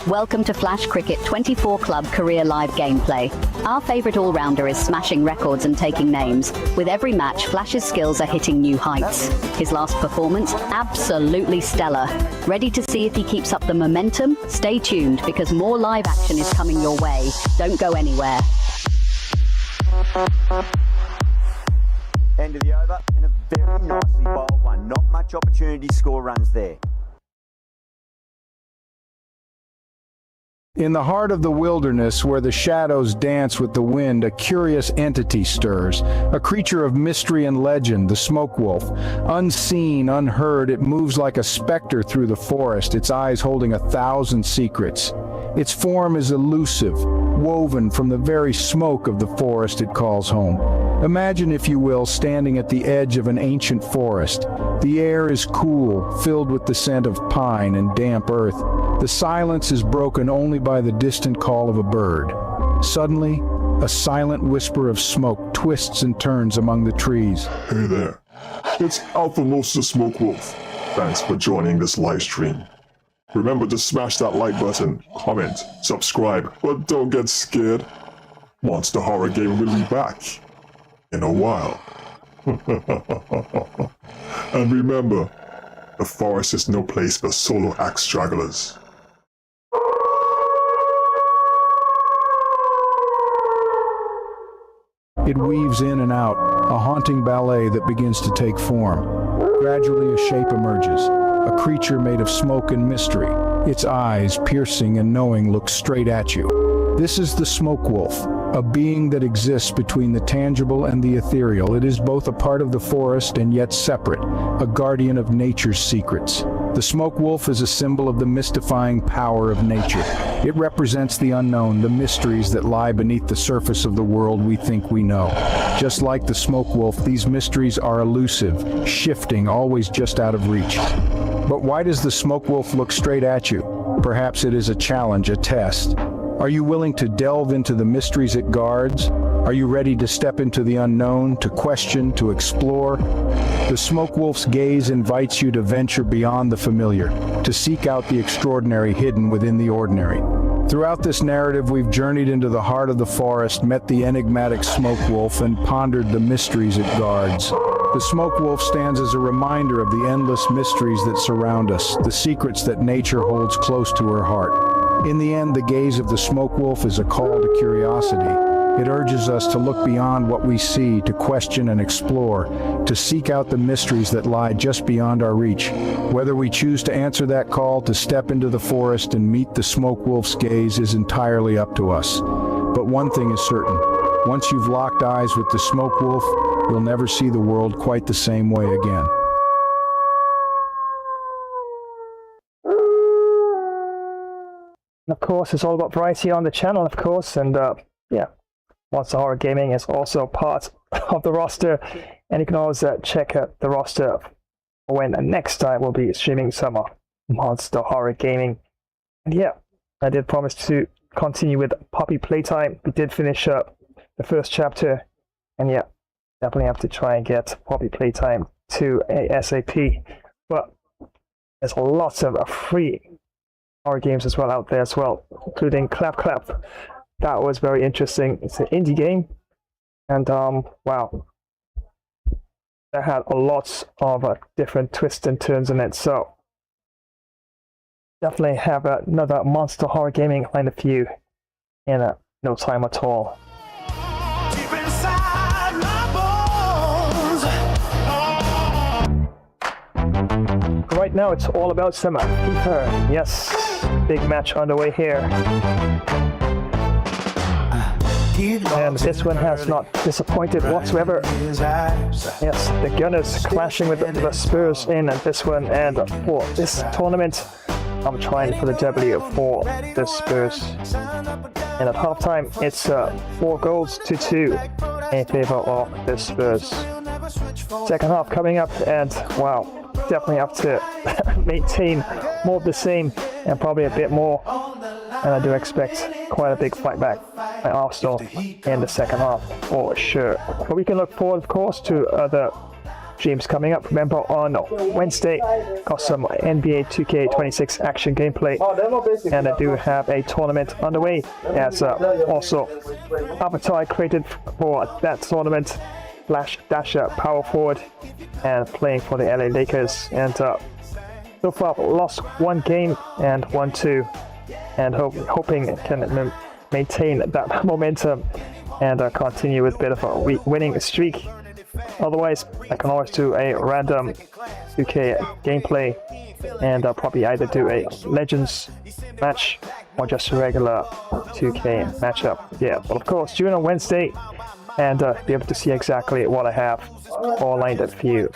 Welcome to Flash Cricket 24 Club Career Live Gameplay. Our favourite all-rounder is smashing records and taking names. With every match, Flash's skills are hitting new heights. His last performance, absolutely stellar. Ready to see if he keeps up the momentum? Stay tuned, because more live action is coming your way. Don't go anywhere. End of the over, and a very nicely bowled one. Not much opportunity to score runs there. In the heart of the wilderness, where the shadows dance with the wind, a curious entity stirs, a creature of mystery and legend, the smoke wolf. Unseen, unheard, it moves like a specter through the forest, its eyes holding 1,000 secrets. Its form is elusive, woven from the very smoke of the forest it calls home. Imagine, if you will, standing at the edge of an ancient forest. The air is cool, filled with the scent of pine and damp earth. The silence is broken only by the distant call of a bird. Suddenly, a silent whisper of smoke twists and turns among the trees. Hey there, it's Alpha Monster Smoke Wolf. Thanks for joining this live stream. Remember to smash that like button, comment, subscribe, but don't get scared. Monster Horror Game will be back in a while. And remember, the forest is no place for solo axe stragglers. It weaves in and out, a haunting ballet that begins to take form. Gradually, a shape emerges, a creature made of smoke and mystery. Its eyes, piercing and knowing, look straight at you. This is the smoke wolf, a being that exists between the tangible and the ethereal. It is both a part of the forest and yet separate, a guardian of nature's secrets. The smoke wolf is a symbol of the mystifying power of nature. It represents the unknown, the mysteries that lie beneath the surface of the world we think we know. Just like the smoke wolf, these mysteries are elusive, shifting, always just out of reach. But why does the smoke wolf look straight at you? Perhaps it is a challenge, a test. Are you willing to delve into the mysteries it guards? Are you ready to step into the unknown, to question, to explore? The smoke wolf's gaze invites you to venture beyond the familiar, to seek out the extraordinary hidden within the ordinary. Throughout this narrative, we've journeyed into the heart of the forest, met the enigmatic smoke wolf, and pondered the mysteries it guards. The smoke wolf stands as a reminder of the endless mysteries that surround us, the secrets that nature holds close to her heart. In the end, the gaze of the smoke wolf is a call to curiosity. It urges us to look beyond what we see, to question and explore, to seek out the mysteries that lie just beyond our reach. Whether we choose to answer that call, to step into the forest and meet the smoke wolf's gaze, is entirely up to us. But one thing is certain. Once you've locked eyes with the smoke wolf, you'll never see the world quite the same way again. Of course, it's all about variety on the channel, of course, and yeah, Monster Horror Gaming is also part of the roster, and you can always check out the roster when next time we'll be streaming some Monster Horror Gaming. And yeah, I did promise to continue with Poppy Playtime. We did finish up the first chapter, and yeah, definitely have to try and get Poppy Playtime to ASAP. But there's lots of free horror games as well out there as well, including Clap Clap. That was very interesting. It's an indie game, and wow, that had lots of different twists and turns in it. So definitely have another Monster Horror Gaming lined up for you in no time at all. Deep inside my bones. Right now, it's all about some FIFA. Yes, big match underway here. And this one has not disappointed whatsoever. Yes, the Gunners clashing with the Spurs in this one. And for this tournament, I'm trying for the W for the Spurs. And at halftime, it's 4-2 in favor of the Spurs. Second half coming up, and wow, definitely have to maintain more of the same and probably a bit more. And I do expect quite a big fight back by Arsenal in the second half for sure. But we can look forward, of course, to other streams coming up. Remember, on Wednesday, got some NBA 2K26 action gameplay, and I do have a tournament underway as also avatar created for that tournament. Flash Dasher, power forward, and playing for the LA Lakers. And so far, lost one game and won two, and hoping it can maintain that momentum and continue with a bit of a winning streak. Otherwise, I can always do a random 2K gameplay, and I'll probably either do a Legends match or just a regular 2K matchup. Yeah, but of course, tune in on Wednesday and be able to see exactly what I have all lined up for you.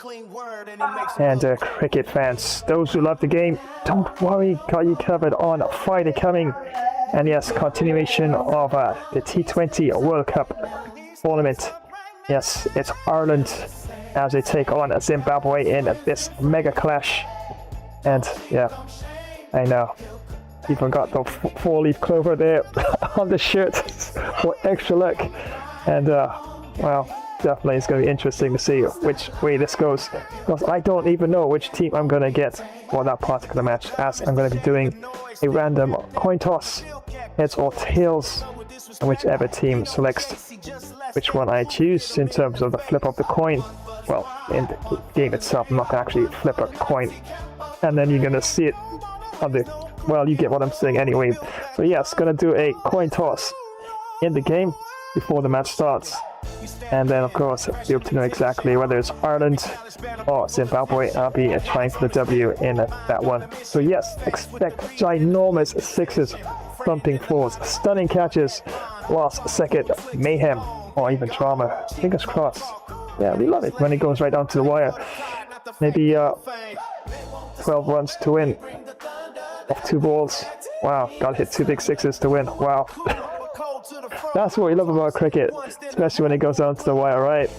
And cricket fans, those who love the game, don't worry, got you covered on Friday coming. And yes, continuation of the T20 World Cup tournament. Yes, it's Ireland as they take on Zimbabwe in this mega clash. And yeah, I know, even got the four-leaf clover there on the shirt for extra luck. And well, definitely it's going to be interesting to see which way this goes, because I don't even know which team I'm going to get for that particular match, as I'm going to be doing a random coin toss, heads or tails, and whichever team selects which one I choose in terms of the flip of the coin. Well, in the game itself, I'm not going to actually flip a coin, and then you're going to see it on the, well, you get what I'm saying anyway. So yes, going to do a coin toss in the game before the match starts, and then of course be able to know exactly whether it's Ireland or Zimbabwe. I'll be trying for the W in that one. So yes, expect ginormous sixes, thumping fours, stunning catches, last second mayhem or even drama. Fingers crossed. Yeah, we love it when it goes right down to the wire. Maybe 12 runs to win off 2 balls. Wow, gotta hit 2 big sixes to win. Wow. That's what we love about cricket, especially when it goes down to the wire, right?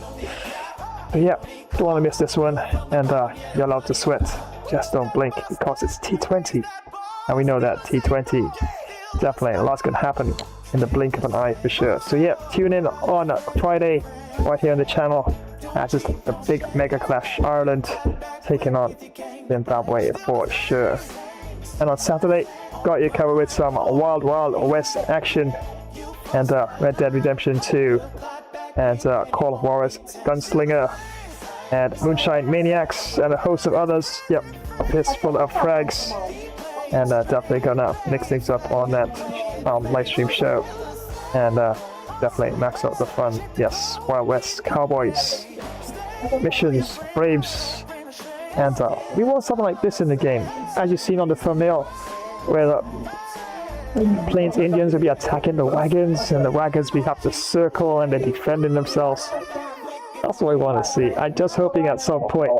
But yeah, don't want to miss this one, and you're allowed to sweat. Just don't blink, because it's T20, and we know that T20, definitely a lot's going to happen in the blink of an eye for sure. So yeah, tune in on Friday, right here on the channel, as it's a big mega clash, Ireland taking on Zimbabwe for sure. And on Saturday, got you covered with some Wild West action, and Red Dead Redemption 2, and Call of Juarez Gunslinger, and Moonshine Maniacs, and a host of others. Yep, a fistful of frags, and definitely gonna mix things up on that live stream show, and definitely max out the fun. Yes, Wild West Cowboys, missions, Braves, and we want something like this in the game, as you've seen on the thumbnail, where the Plains Indians will be attacking the wagons, and the wagons we have to circle and they're defending themselves. That's what I want to see. I'm just hoping at some point,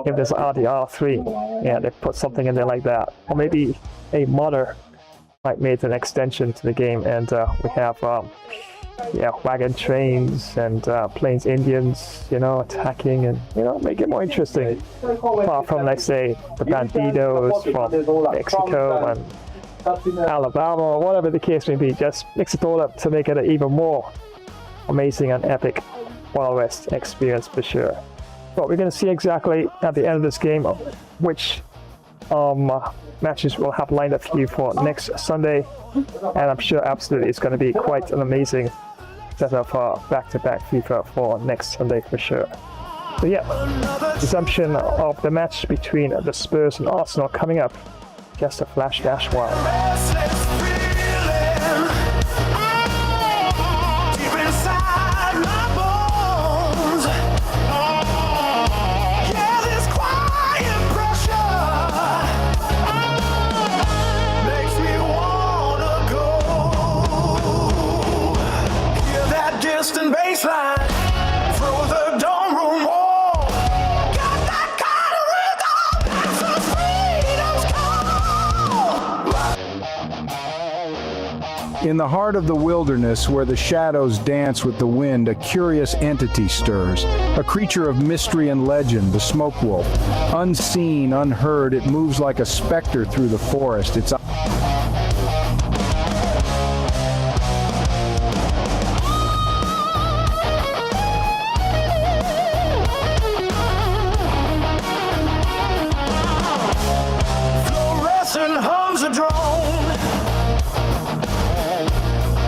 if there's RDR3, yeah, they put something in there like that, or maybe a modder might make an extension to the game, and we have yeah, wagon trains and Plains Indians, you know, attacking, and you know, make it more interesting. Apart from, let's say, the bandidos from Mexico and Alabama, or whatever the case may be, just mix it all up to make it an even more amazing and epic Wild West experience for sure. But we're going to see exactly at the end of this game which matches we'll have lined up for you for next Sunday, and I'm sure absolutely it's going to be quite an amazing setup for back-to-back FIFA for next Sunday for sure. So yeah, resumption of the match between the Spurs and Arsenal coming up. Just a flash dash while. Distant baseline through the dorm room wall. Got that kind of rhythm, that's a freedom's call. In the heart of the wilderness, where the shadows dance with the wind, a curious entity stirs. A creature of mystery and legend, the smoke wolf. Unseen, unheard, it moves like a specter through the forest. Its fluorescent hums a drone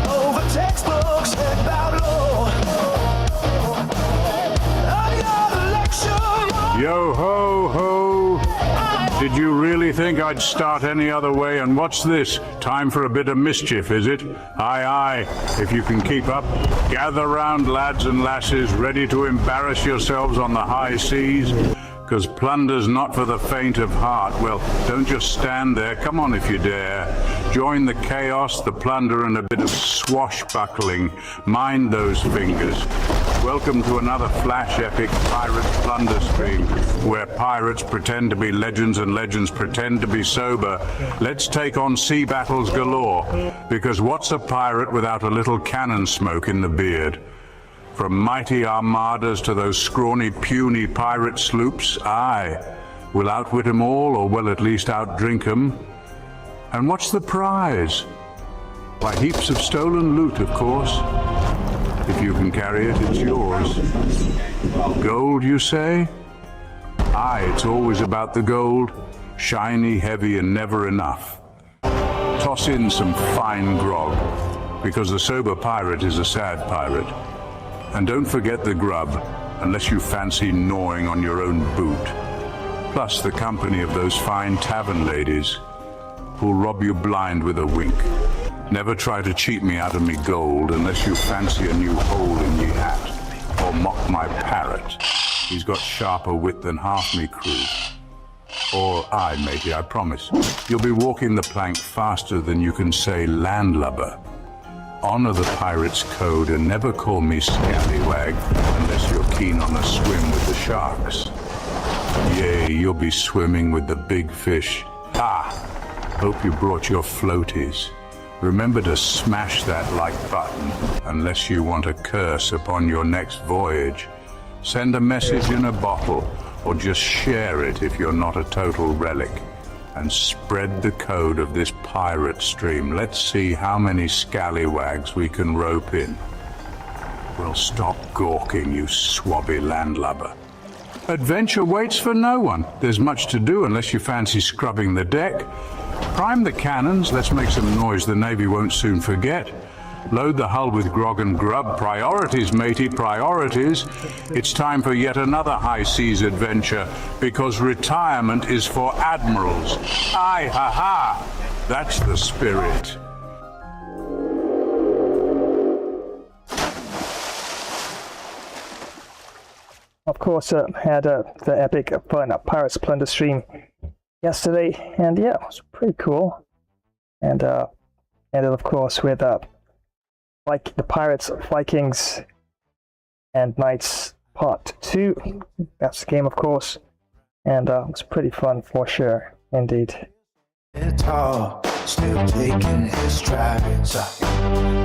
over textbooks head bowed low. Another lecture. Yo ho ho! Did you really think I'd start any other way? And what's this? Time for a bit of mischief, is it? Aye, aye. If you can keep up, gather round, lads and lasses, ready to embarrass yourselves on the high seas. 'Cause plunder's not for the faint of heart. Well, don't just stand there. Come on if you dare. Join the chaos, the plunder, and a bit of swashbuckling. Mind those fingers. Welcome to another flash epic pirate plunder stream, where pirates pretend to be legends and legends pretend to be sober. Let's take on sea battles galore, because what's a pirate without a little cannon smoke in the beard? From mighty armadas to those scrawny, puny pirate sloops, aye, we'll outwit 'em all, or we'll at least outdrink 'em. And what's the prize? Why, heaps of stolen loot, of course. If you can carry it, it's yours. Gold, you say? Aye, it's always about the gold. Shiny, heavy, and never enough. Toss in some fine grog, because the sober pirate is a sad pirate. And don't forget the grub, unless you fancy gnawing on your own boot. Plus the company of those fine tavern ladies who'll rob you blind with a wink. Never try to cheat me out of me gold unless you fancy a new hole in ye hat, or mock my parrot. He's got sharper wit than half me crew. Or aye, matey, I promise, you'll be walking the plank faster than you can say landlubber. Honor the pirate's code and never call me scallywag unless you're keen on a swim with the sharks. Yea, you'll be swimming with the big fish. Ah, hope you brought your floaties. Remember to smash that like button unless you want a curse upon your next voyage. Send a message in a bottle, or just share it if you're not a total relic. And spread the code of this pirate stream. Let's see how many scallywags we can rope in. Well, stop gawking, you swabby landlubber. Adventure waits for no one. There's much to do unless you fancy scrubbing the deck. Prime the cannons, let's make some noise the Navy won't soon forget. Load the hull with grog and grub. Priorities, matey, priorities. It's time for yet another high seas adventure, because retirement is for admirals. Aye, ha ha! That's the spirit. Of course, had the epic fun Pirates Plunder stream yesterday, and yeah, it was pretty cool. And ended, of course, with like the Pirates, Vikings, and Knights Part 2. That's the game, of course, and it was pretty fun for sure, indeed. Tall, still taking his strides.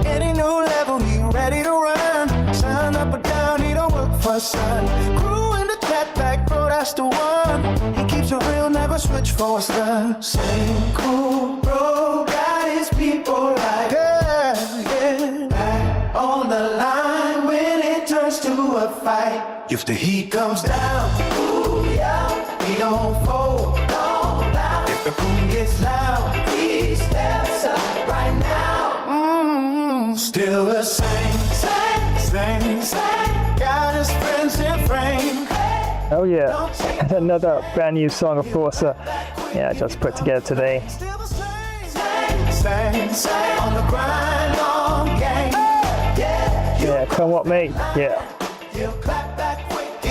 Any new level, he ready to run. Sign up or down, he don't work for sun. Crew in the cat back, bro, that's the one. He keeps it real, never switch for a stun. Same cool, bro, got his people right. Yeah. Back on the line when it turns to a fight. If the heat comes down, ooh, yeah, he don't fold. If the boom gets loud, he steps up right now. Still the same. Got his friends in frame. Oh yeah, another brand new song, of course. Yeah, just put together today. Yeah, come what mate. Yeah.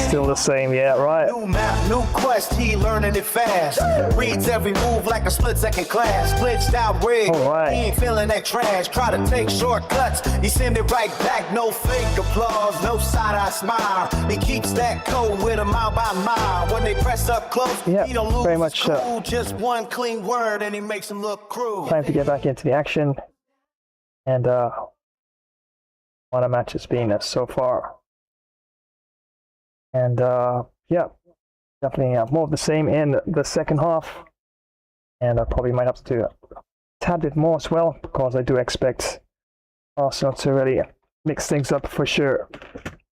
Still the same, yeah, right. New map, new quest, he learning it fast. Reads every move like a split-second class. Glitched out rig, he ain't feeling that trash. Try to take shortcuts, he send it right back. No fake applause, no side-eye smile. He keeps that code with a mile by mile. When they press up close, he don't lose very much cool. Just one clean word and he makes him look cruel. Time to get back into the action. And what a match it's been so far. And yeah, definitely more of the same in the second half. And I probably might have to do a tad bit more as well, because I do expect Arsenal to really mix things up for sure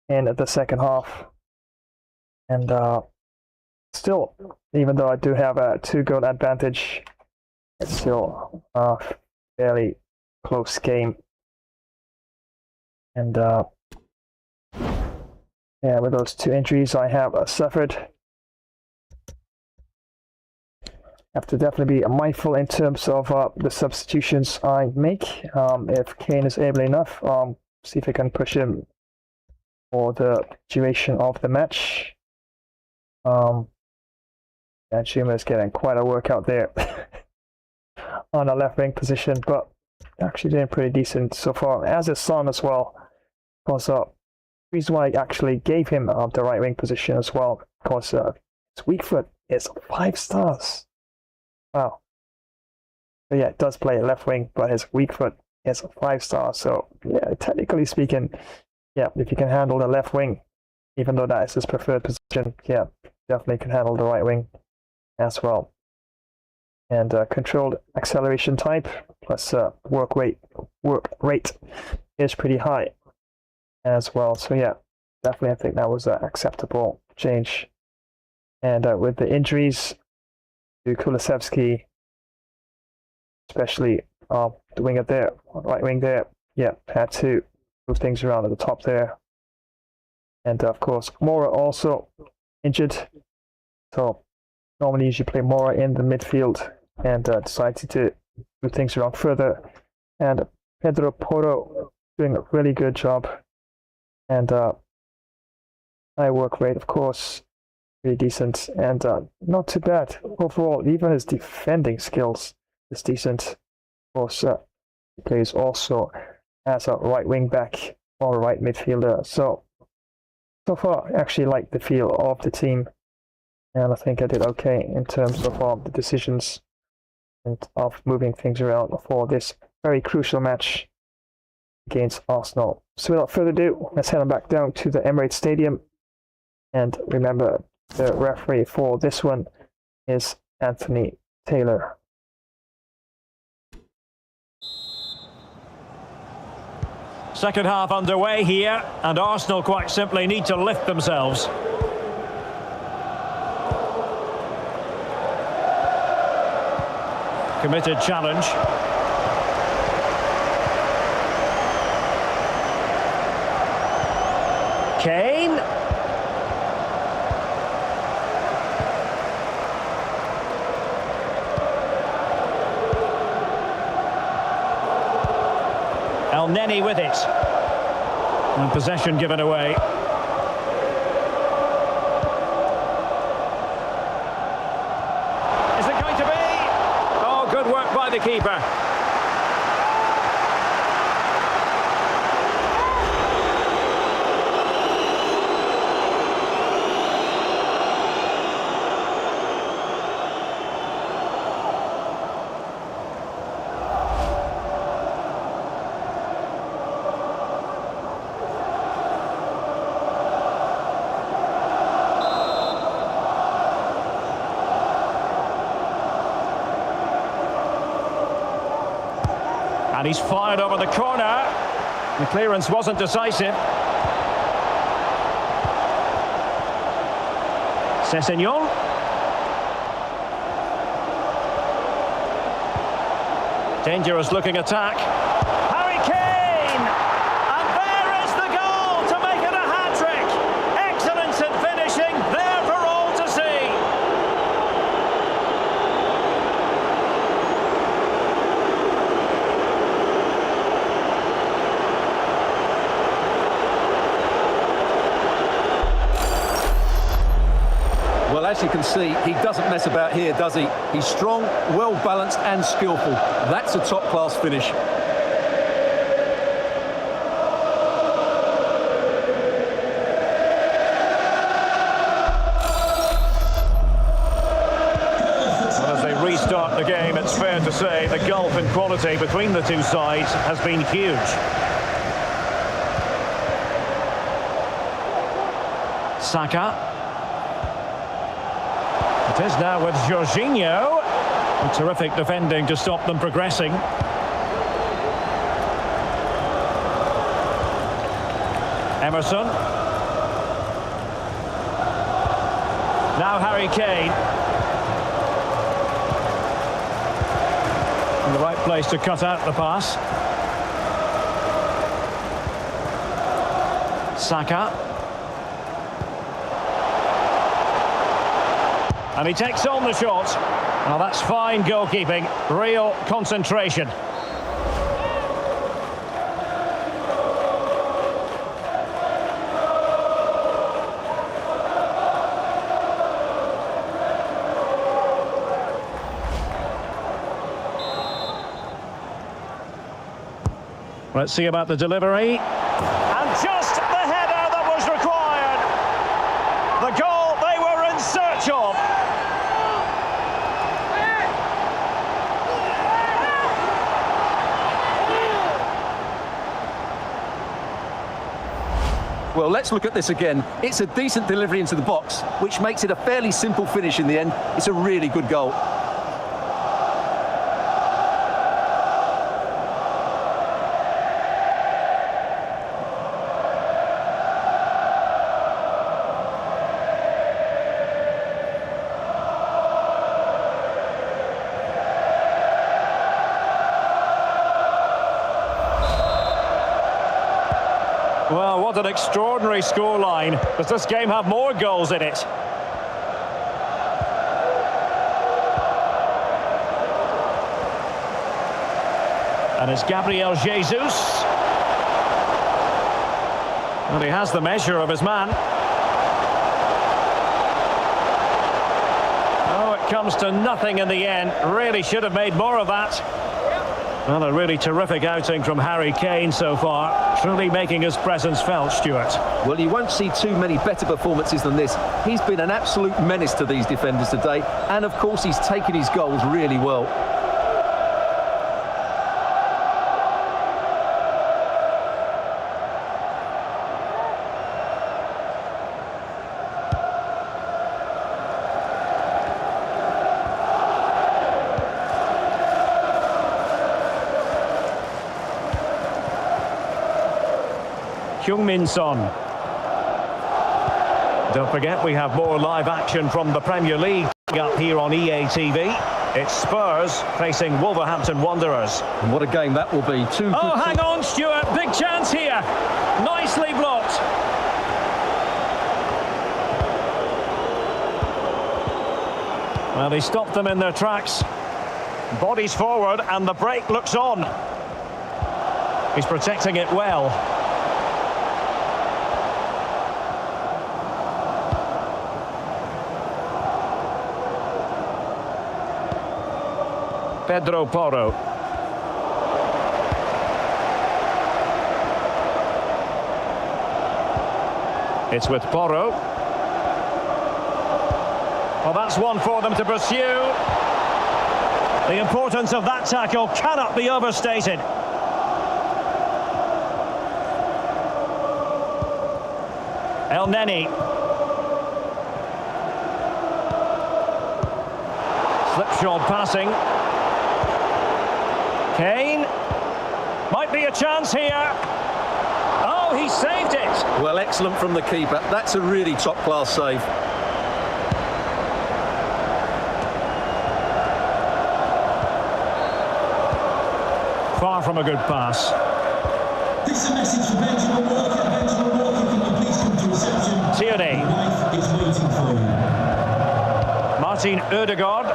in the second half. And still, even though I do have a 2-goal advantage, it's still a fairly close game. And yeah, with those 2 injuries I have suffered, have to definitely be mindful in terms of the substitutions I make. If Kane is able enough, see if I can push him for the duration of the match. And Schumer is getting quite a workout there on a left wing position, but actually doing pretty decent so far, as is Son as well. Because reason why I actually gave him the right wing position as well, because his weak foot is 5 stars. Wow. So yeah, it does play left wing, but his weak foot is 5 stars. So yeah, technically speaking, yeah, if you can handle the left wing, even though that is his preferred position, yeah, definitely can handle the right wing as well. And controlled acceleration type plus work rate is pretty high as well. So yeah, definitely I think that was an acceptable change. And with the injuries to Kulusevski, especially the winger there, right wing there, yeah, had to move things around at the top there. And of course, Mora also injured. So normally usually play Mora in the midfield, and decided to move things around further. And Pedro Porro doing a really good job. And high work rate, of course, pretty decent, and not too bad overall. Even his defending skills is decent. Of course, he plays also as a right wing back or a right midfielder. So far, I actually like the feel of the team, and I think I did okay in terms of the decisions and of moving things around for this very crucial match against Arsenal. So without further ado, let's head on back down to the Emirates Stadium. And remember, the referee for this one is Anthony Taylor. Second half underway here, and Arsenal quite simply need to lift themselves. Committed challenge. Kane. El Neni with it. And possession given away. Is it going to be? Oh, good work by the keeper. And he's fired over the corner. The clearance wasn't decisive. Sessegnon. Dangerous looking attack. Harry Kane! And there is the goal to make it a hat-trick. Excellence in finishing there for Well, as you can see, he doesn't mess about here, does he? He's strong, well-balanced and skillful. That's a top-class finish. Restart the game, it's fair to say the gulf in quality between the two sides has been huge. Saka. It is now with Jorginho. Terrific defending to stop them progressing. Emerson. Now Harry Kane. In the right place to cut out the pass. Saka. And he takes on the shot. Well, that's fine goalkeeping. Real concentration. Let's see about the delivery. And just the header that was required. The goal they were in search of. Well, let's look at this again. It's a decent delivery into the box, which makes it a fairly simple finish in the end. It's a really good goal. Well, what an extraordinary scoreline. Does this game have more goals in it? And it's Gabriel Jesus. And he has the measure of his man. Oh, it comes to nothing in the end. Really should have made more of that. Well, a really terrific outing from Harry Kane so far. Truly making his presence felt, Stuart. Well, you won't see too many better performances than this. He's been an absolute menace to these defenders today. And, of course, he's taken his goals really well. Heung-min Son. Don't forget, we have more live action from the Premier League up here on EA TV. It's Spurs facing Wolverhampton Wanderers. And what a game that will be. Oh, hang on, Stuart. Big chance here. Nicely blocked. Well, he stopped them in their tracks. Bodies forward and the break looks on. He's protecting it well. Pedro Porro. It's with Porro. Well, that's one for them to pursue. The importance of that tackle cannot be overstated. El Neni. Slipshod passing. Kane. Might be a chance here. Oh, he saved it. Well, excellent from the keeper. That's a really top-class save. Far from a good pass. This is a message for Benjamin Walker. Benjamin Walker, can you please come to reception? Tierney. Is waiting for you. Martin Ødegaard.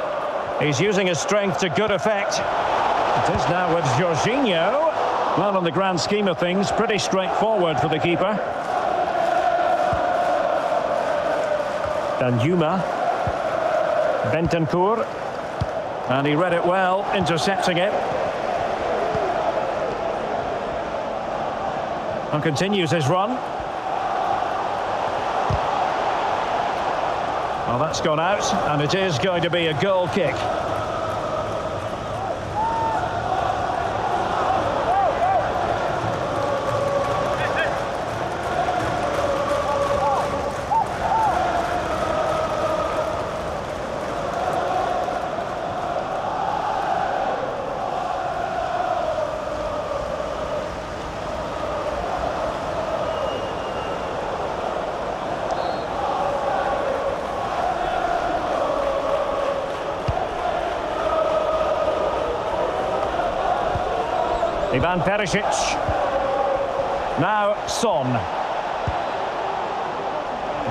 He's using his strength to good effect. It is now with Jorginho. Well, in the grand scheme of things, pretty straightforward for the keeper. Danjuma. Bentancur. And he read it well, intercepting it. And continues his run. Well, that's gone out, and it is going to be a goal kick. Ivan Perisic. Now Son.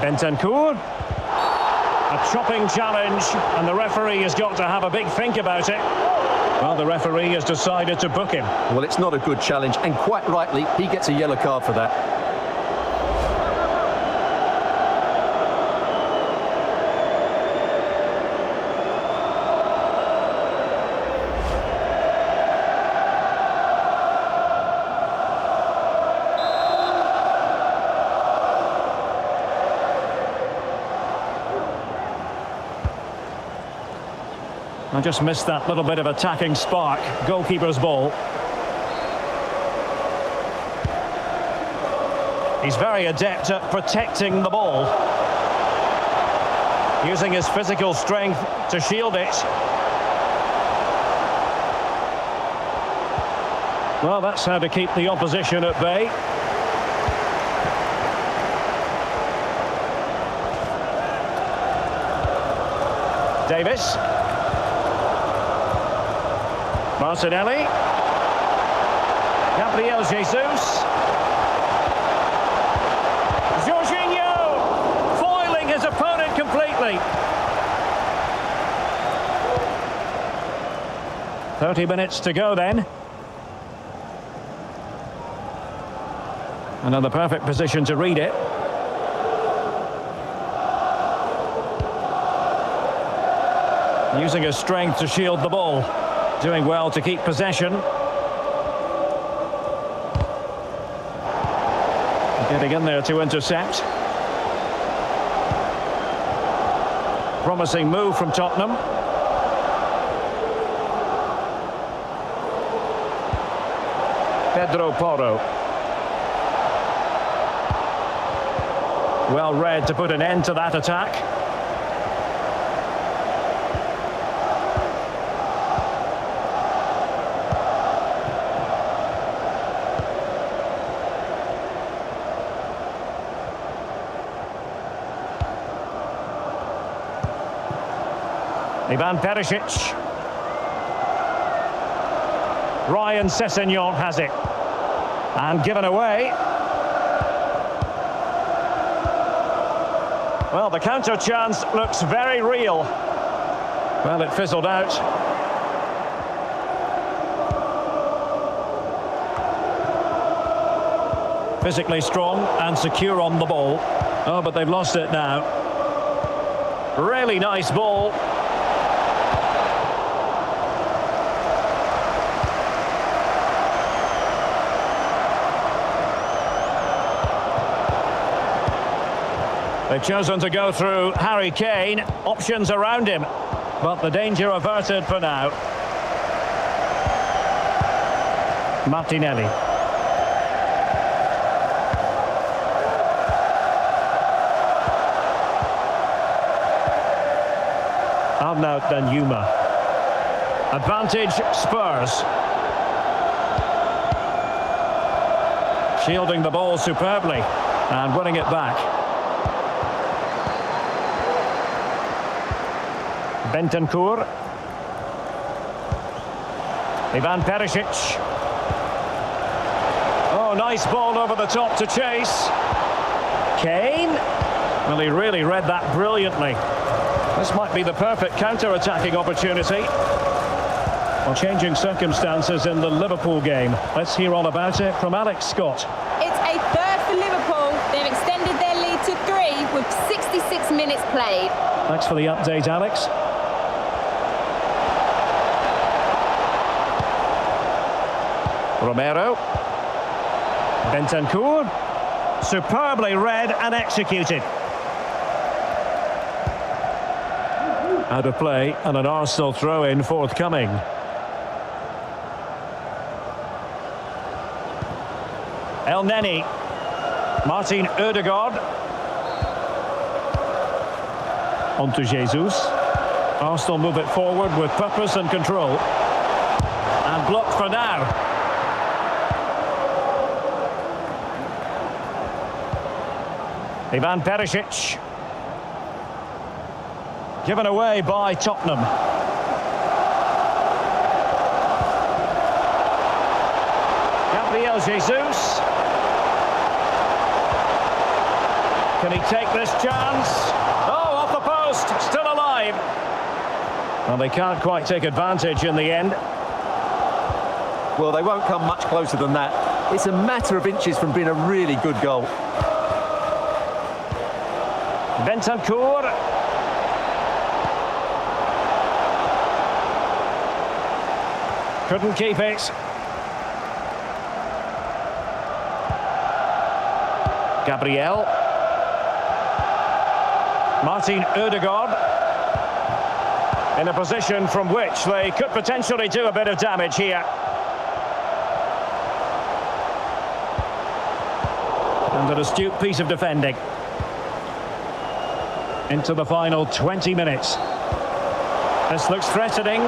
Bentancur. A chopping challenge, and the referee has got to have a big think about it. Well, the referee has decided to book him. Well, it's not a good challenge, and quite rightly, he gets a yellow card for that. I just missed that little bit of attacking spark. Goalkeeper's ball. He's very adept at protecting the ball. Using his physical strength to shield it. Well, that's how to keep the opposition at bay. Davis. Martinelli. Gabriel Jesus. Jorginho foiling his opponent completely. 30 minutes to go then. Another perfect position to read it. Using his strength to shield the ball. Doing well to keep possession. Getting in there to intercept. Promising move from Tottenham. Pedro Porro. Well read to put an end to that attack. Ivan Perisic. Ryan Sessegnon has it. And given away. Well, the counter chance looks very real. Well, it fizzled out. Physically strong and secure on the ball. Oh, but they've lost it now. Really nice ball. They've chosen to go through Harry Kane. Options around him, but the danger averted for now. Martinelli. Arnaut Danjuma. Advantage Spurs. Shielding the ball superbly and winning it back. Bentancur. Ivan Perisic. Oh, nice ball over the top to chase. Kane. Well, he really read that brilliantly. This might be the perfect counter-attacking opportunity. Well, changing circumstances in the Liverpool game. Let's hear all about it from Alex Scott. It's a third for Liverpool. They've extended their lead to 3 with 66 minutes played. Thanks for the update, Alex. Romero. Bentancur. Superbly read and executed. Out of play and an Arsenal throw-in forthcoming. El Neni. Martin Ødegaard. On to Jesus. Arsenal move it forward with purpose and control. And blocked for now. Ivan Perisic. Given away by Tottenham. Gabriel Jesus. Can he take this chance? Oh, off the post, still alive. Well, they can't quite take advantage in the end. Well, they won't come much closer than that. It's a matter of inches from being a really good goal. Bentancur. Couldn't keep it. Gabriel. Martin Ødegaard. In a position from which they could potentially do a bit of damage here. And an astute piece of defending. Into the final 20 minutes. This looks threatening.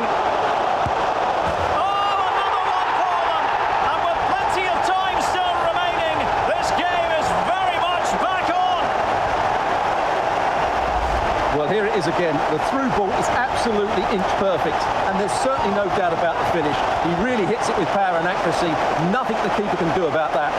Well, here it is again. The through ball is absolutely inch perfect, and there's certainly no doubt about the finish. He really hits it with power and accuracy. Nothing the keeper can do about that.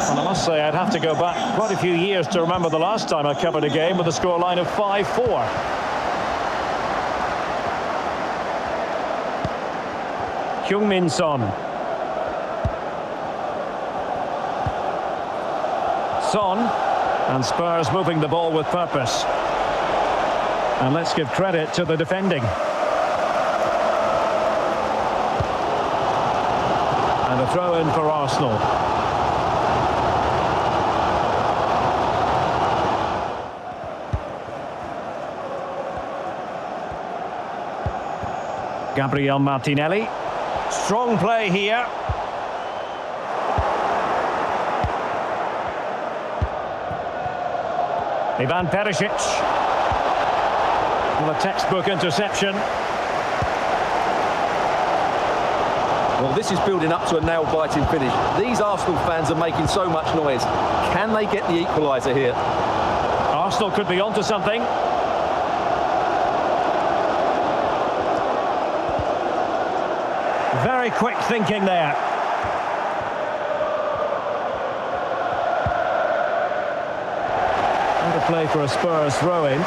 Well, I must say I'd have to go back quite a few years to remember the last time I covered a game with a scoreline of 5-4. Heung-min Son. Son, and Spurs moving the ball with purpose. And let's give credit to the defending. And a throw-in for Arsenal. Gabriel Martinelli. Strong play here. Ivan Perisic. Well, a textbook interception. Well, this is building up to a nail-biting finish. These Arsenal fans are making so much noise. Can they get the equaliser here? Arsenal could be onto something. Very quick thinking there. And a play for a Spurs throw-in.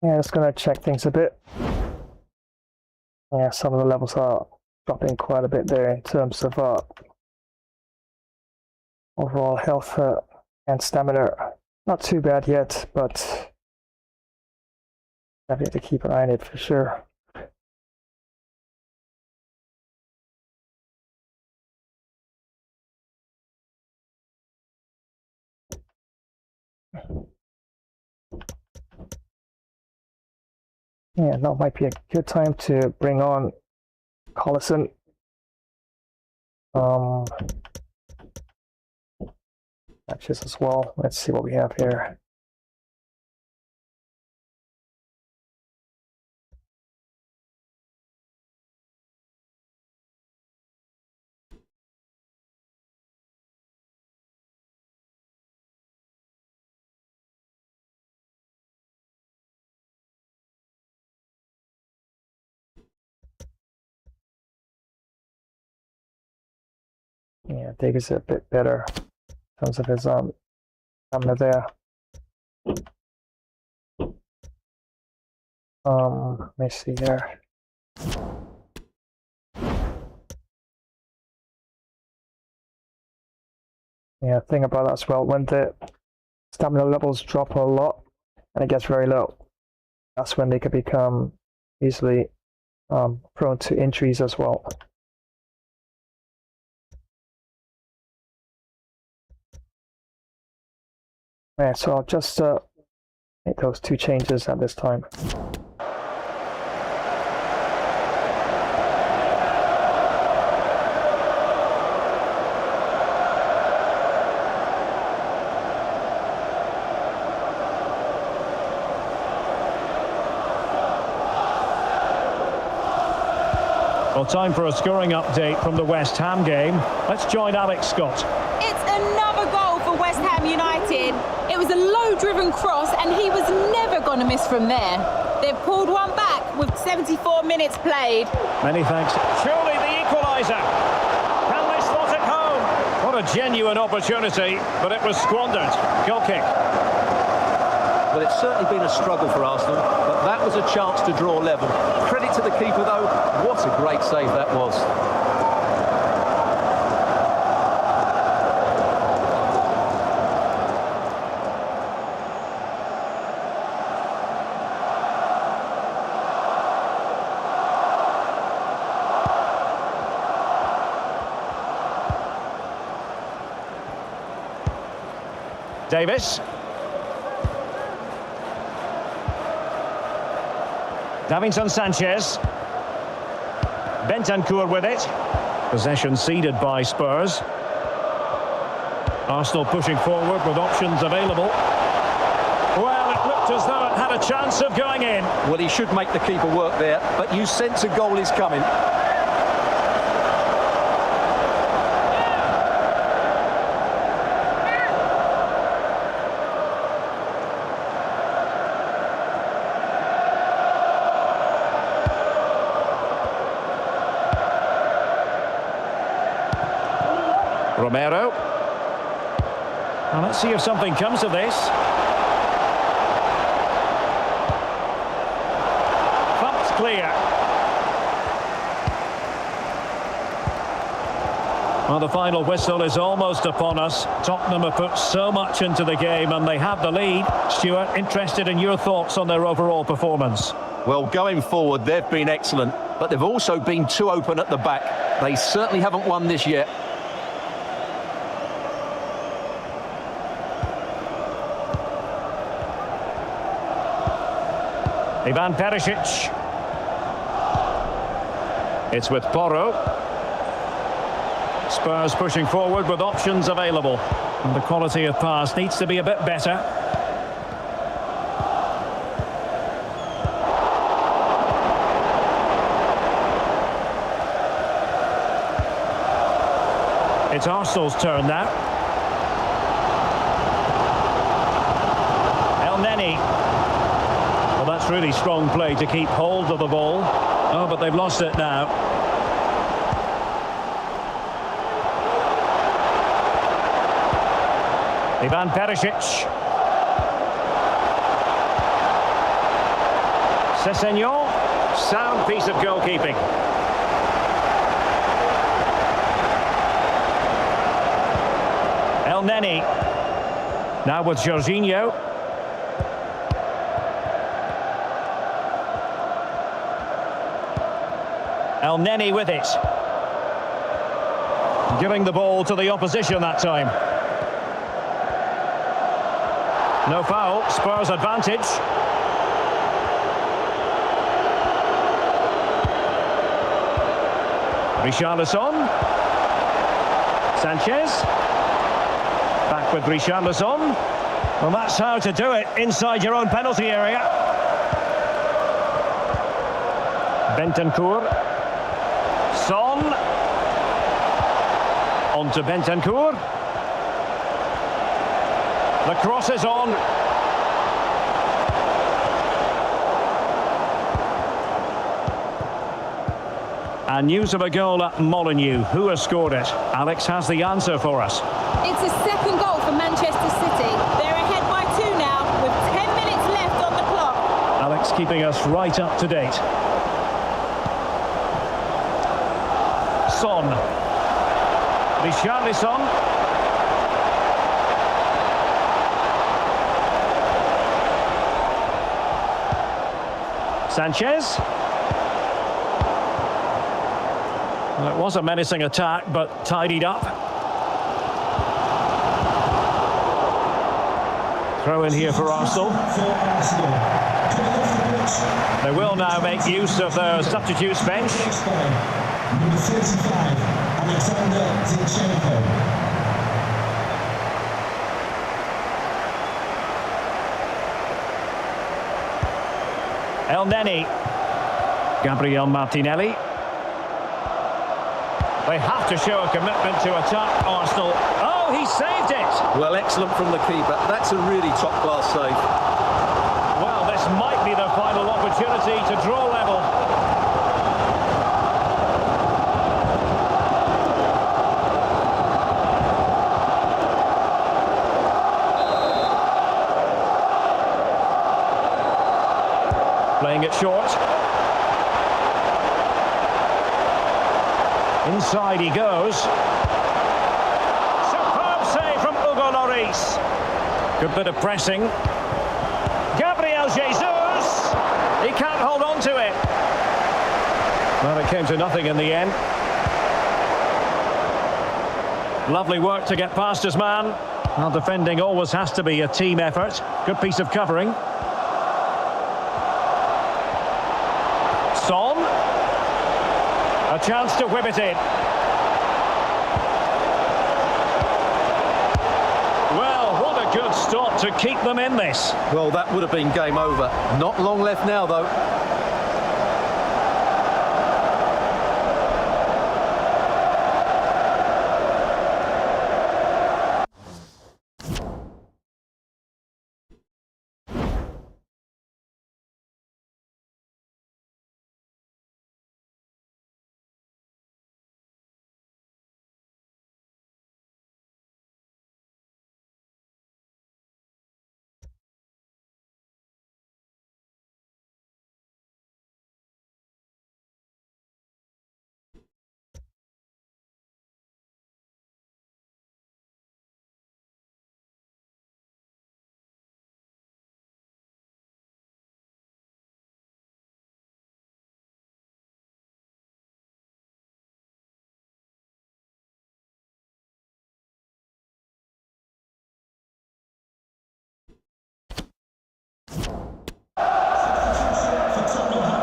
Yeah, just going to check things a bit. Yeah, some of the levels are dropping quite a bit there in terms of overall health and stamina. Not too bad yet, but I have to keep an eye on it for sure. Yeah, that might be a good time to bring on Collison. Matches as well. Let's see what we have here. Yeah, Diggs is a bit better in terms of his stamina there. Let me see here. Yeah, thing about that as well, when the stamina levels drop a lot and it gets very low, that's when they could become easily prone to injuries as well. Yeah, so I'll just make those 2 changes at this time. Well, time for a scoring update from the West Ham game. Let's join Alex Scott. It's another goal for West Ham United. It was a low-driven cross, and he was never going to miss from there. They've pulled one back with 74 minutes played. Many thanks. Surely the equaliser. Can they slot it home? What a genuine opportunity, but it was squandered. Goal kick. Well, it's certainly been a struggle for Arsenal, but that was a chance to draw level. Credit to the keeper, though. What a great save that was. Davis. Davinson Sanchez. Bentancur with it. Possession ceded by Spurs. Arsenal pushing forward with options available. Well, it looked as though it had a chance of going in. Well, he should make the keeper work there, but you sense a goal is coming. Romero. Well, let's see if something comes of this. Thumped clear. Well, the final whistle is almost upon us. Tottenham have put so much into the game and they have the lead. Stuart, interested in your thoughts on their overall performance? Well, going forward, they've been excellent, but they've also been too open at the back. They certainly haven't won this yet. Ivan Perisic. It's with Porro. Spurs pushing forward with options available. And the quality of pass needs to be a bit better. It's Arsenal's turn now. El Neni. Well, that's really strong play to keep hold of the ball. Oh, but they've lost it now. Ivan Perisic. Sessegnon. Sound piece of goalkeeping. El Neni. Now with Jorginho. El Neni with it. Giving the ball to the opposition that time. No foul, Spurs advantage. Richarlison. Sanchez. Back with Richarlison. Well, that's how to do it inside your own penalty area. Bentancur. Son. On to Bentancur. The cross is on. And news of a goal at Molineux. Who has scored it? Alex has the answer for us. It's a second goal for Manchester City. They're ahead by 2 now, with 10 minutes left on the clock. Alex keeping us right up to date. Son. Richarlison. Sanchez. Well, it was a menacing attack, but tidied up. Throw in here for Arsenal. They will now make use of their substitutes bench. Number 35, Alexander Zinchenko. El Neni. Gabriel Martinelli. They have to show a commitment to attack Arsenal. Oh, he saved it! Well, excellent from the keeper. That's a really top-class save. Well, this might be their final opportunity to draw level. Playing it short. Inside he goes. Superb save from Lloris. Good bit of pressing. Gabriel Jesus. He can't hold on to it. Well, it came to nothing in the end. Lovely work to get past his man. Well, defending always has to be a team effort. Good piece of covering. Son. A chance to whip it in. Well, what a good stop to keep them in this. Well, that would have been game over. Not long left now, though.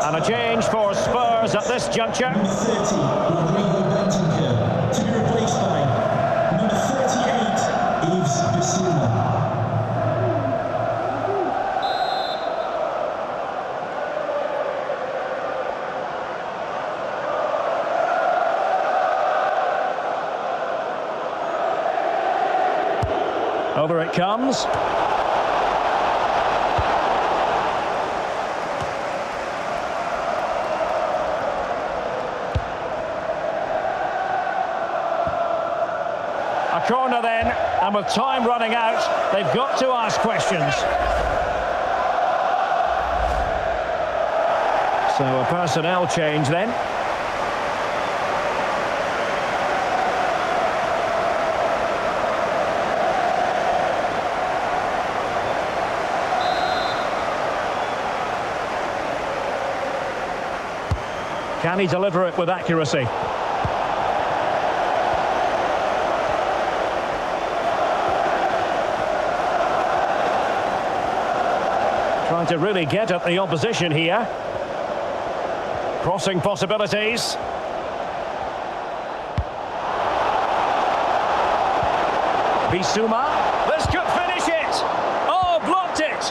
And a change for Spurs at this juncture. Number 30, to be replaced by number 38, Yves Bissouma. Over it comes. A corner then, and with time running out, they've got to ask questions. So a personnel change then. Can he deliver it with accuracy? Trying to really get at the opposition here. Crossing possibilities. Bissouma. This could finish it. Oh, blocked it.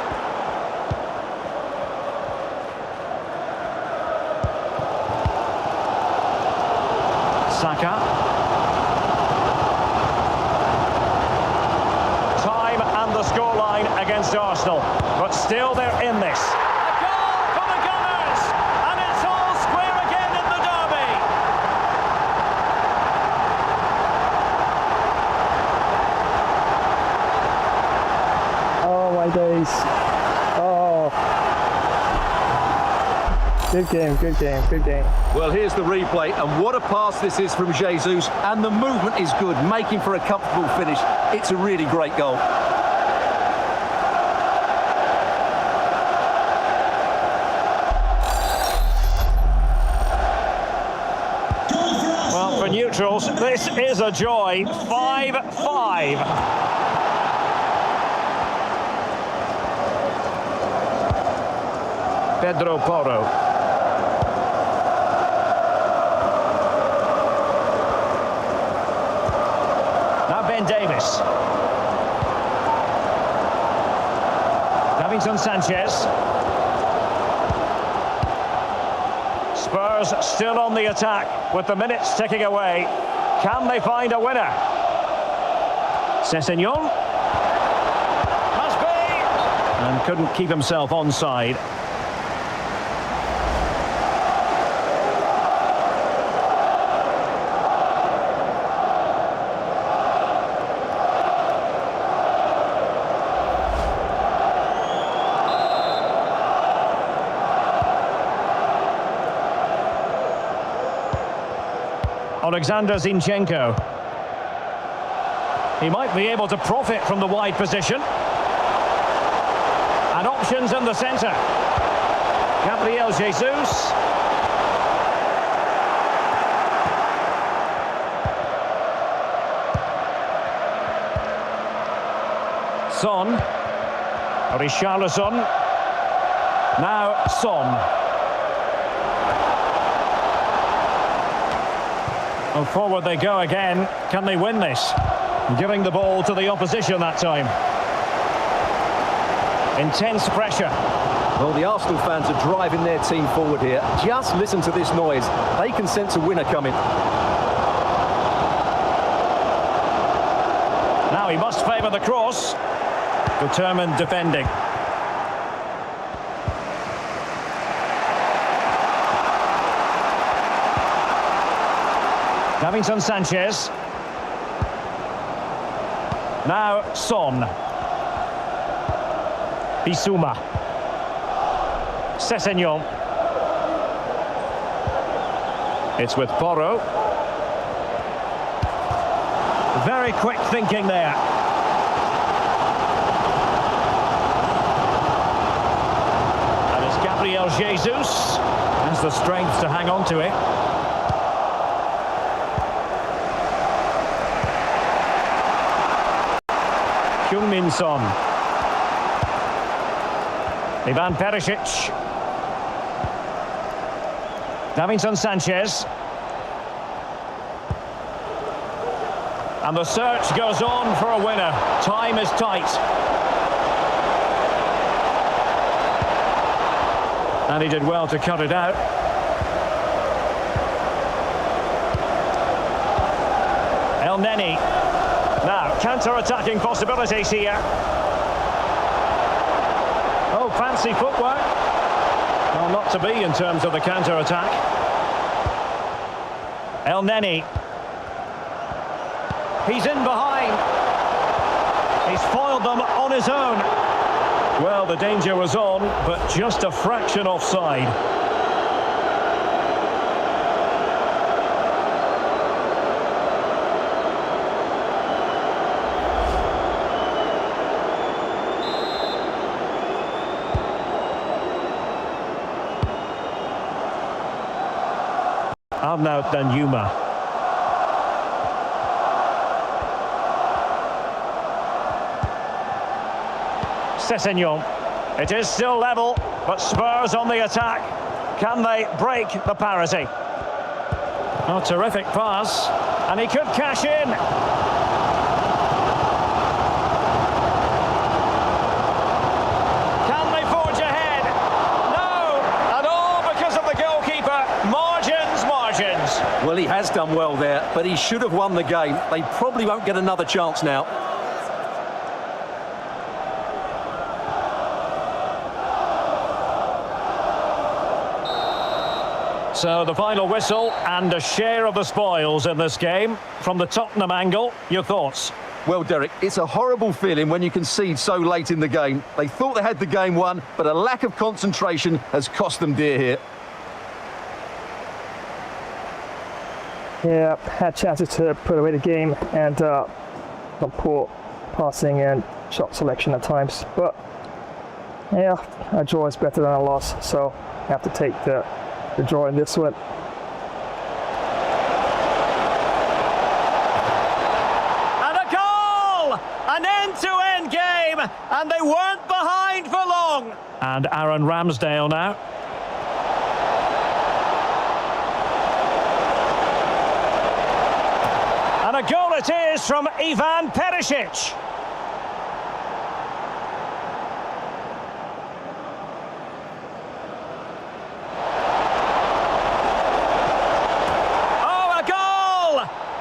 Saka. Time and the scoreline against Arsenal, but still they're in this. A goal for the Gunners, and it's all square again in the derby. Oh my days. Oh. Good game, good game, good game. Well, here's the replay, and what a pass this is from Jesus, and the movement is good, making for a comfortable finish. It's a really great goal. neutrals. This is a joy. 5-5. Pedro Porro. Now Ben Davis. Davinson Sanchez. Spurs still on the attack with the minutes ticking away. Can they find a winner? Sessegnon. Must be! And couldn't keep himself onside. Alexander Zinchenko. He might be able to profit from the wide position. And options in the centre. Gabriel Jesus. Son. Richarlison. Now Son. And forward they go again. Can they win this? Giving the ball to the opposition that time. Intense pressure. Well, the Arsenal fans are driving their team forward here. Just listen to this noise. They can sense a winner coming. Now he must favour the cross. Determined defending. Davinson Sanchez. Now Son. Bissouma. Sessegnon. It's with Porro. Very quick thinking there. And it's Gabriel Jesus. Has the strength to hang on to it. Heung-min Son. Ivan Perisic. Davinson Sanchez. And the search goes on for a winner. Time is tight. And he did well to cut it out. El Neni. Now, counter-attacking possibilities here. Oh, fancy footwork. Well, not to be in terms of the counter-attack. El Neni. He's in behind. He's foiled them on his own. Well, the danger was on, but just a fraction offside. Arnaud Danjuma. Sessegnon. It is still level, but Spurs on the attack. Can they break the parity? Oh, terrific pass. And he could cash in. Can they forge ahead? No! And all because of the goalkeeper. Margins. Well, he has done well there, but he should have won the game. They probably won't get another chance now. So the final whistle and a share of the spoils in this game. From the Tottenham angle, your thoughts? Well, Derek, it's a horrible feeling when you concede so late in the game. They thought they had the game won, but a lack of concentration has cost them dear here. Yeah, had chances to put away the game, and some poor passing and shot selection at times. But yeah, a draw is better than a loss, so I have to take the draw in this one. time, and they weren't behind for long. And Aaron Ramsdale now. And a goal it is from Ivan Perisic.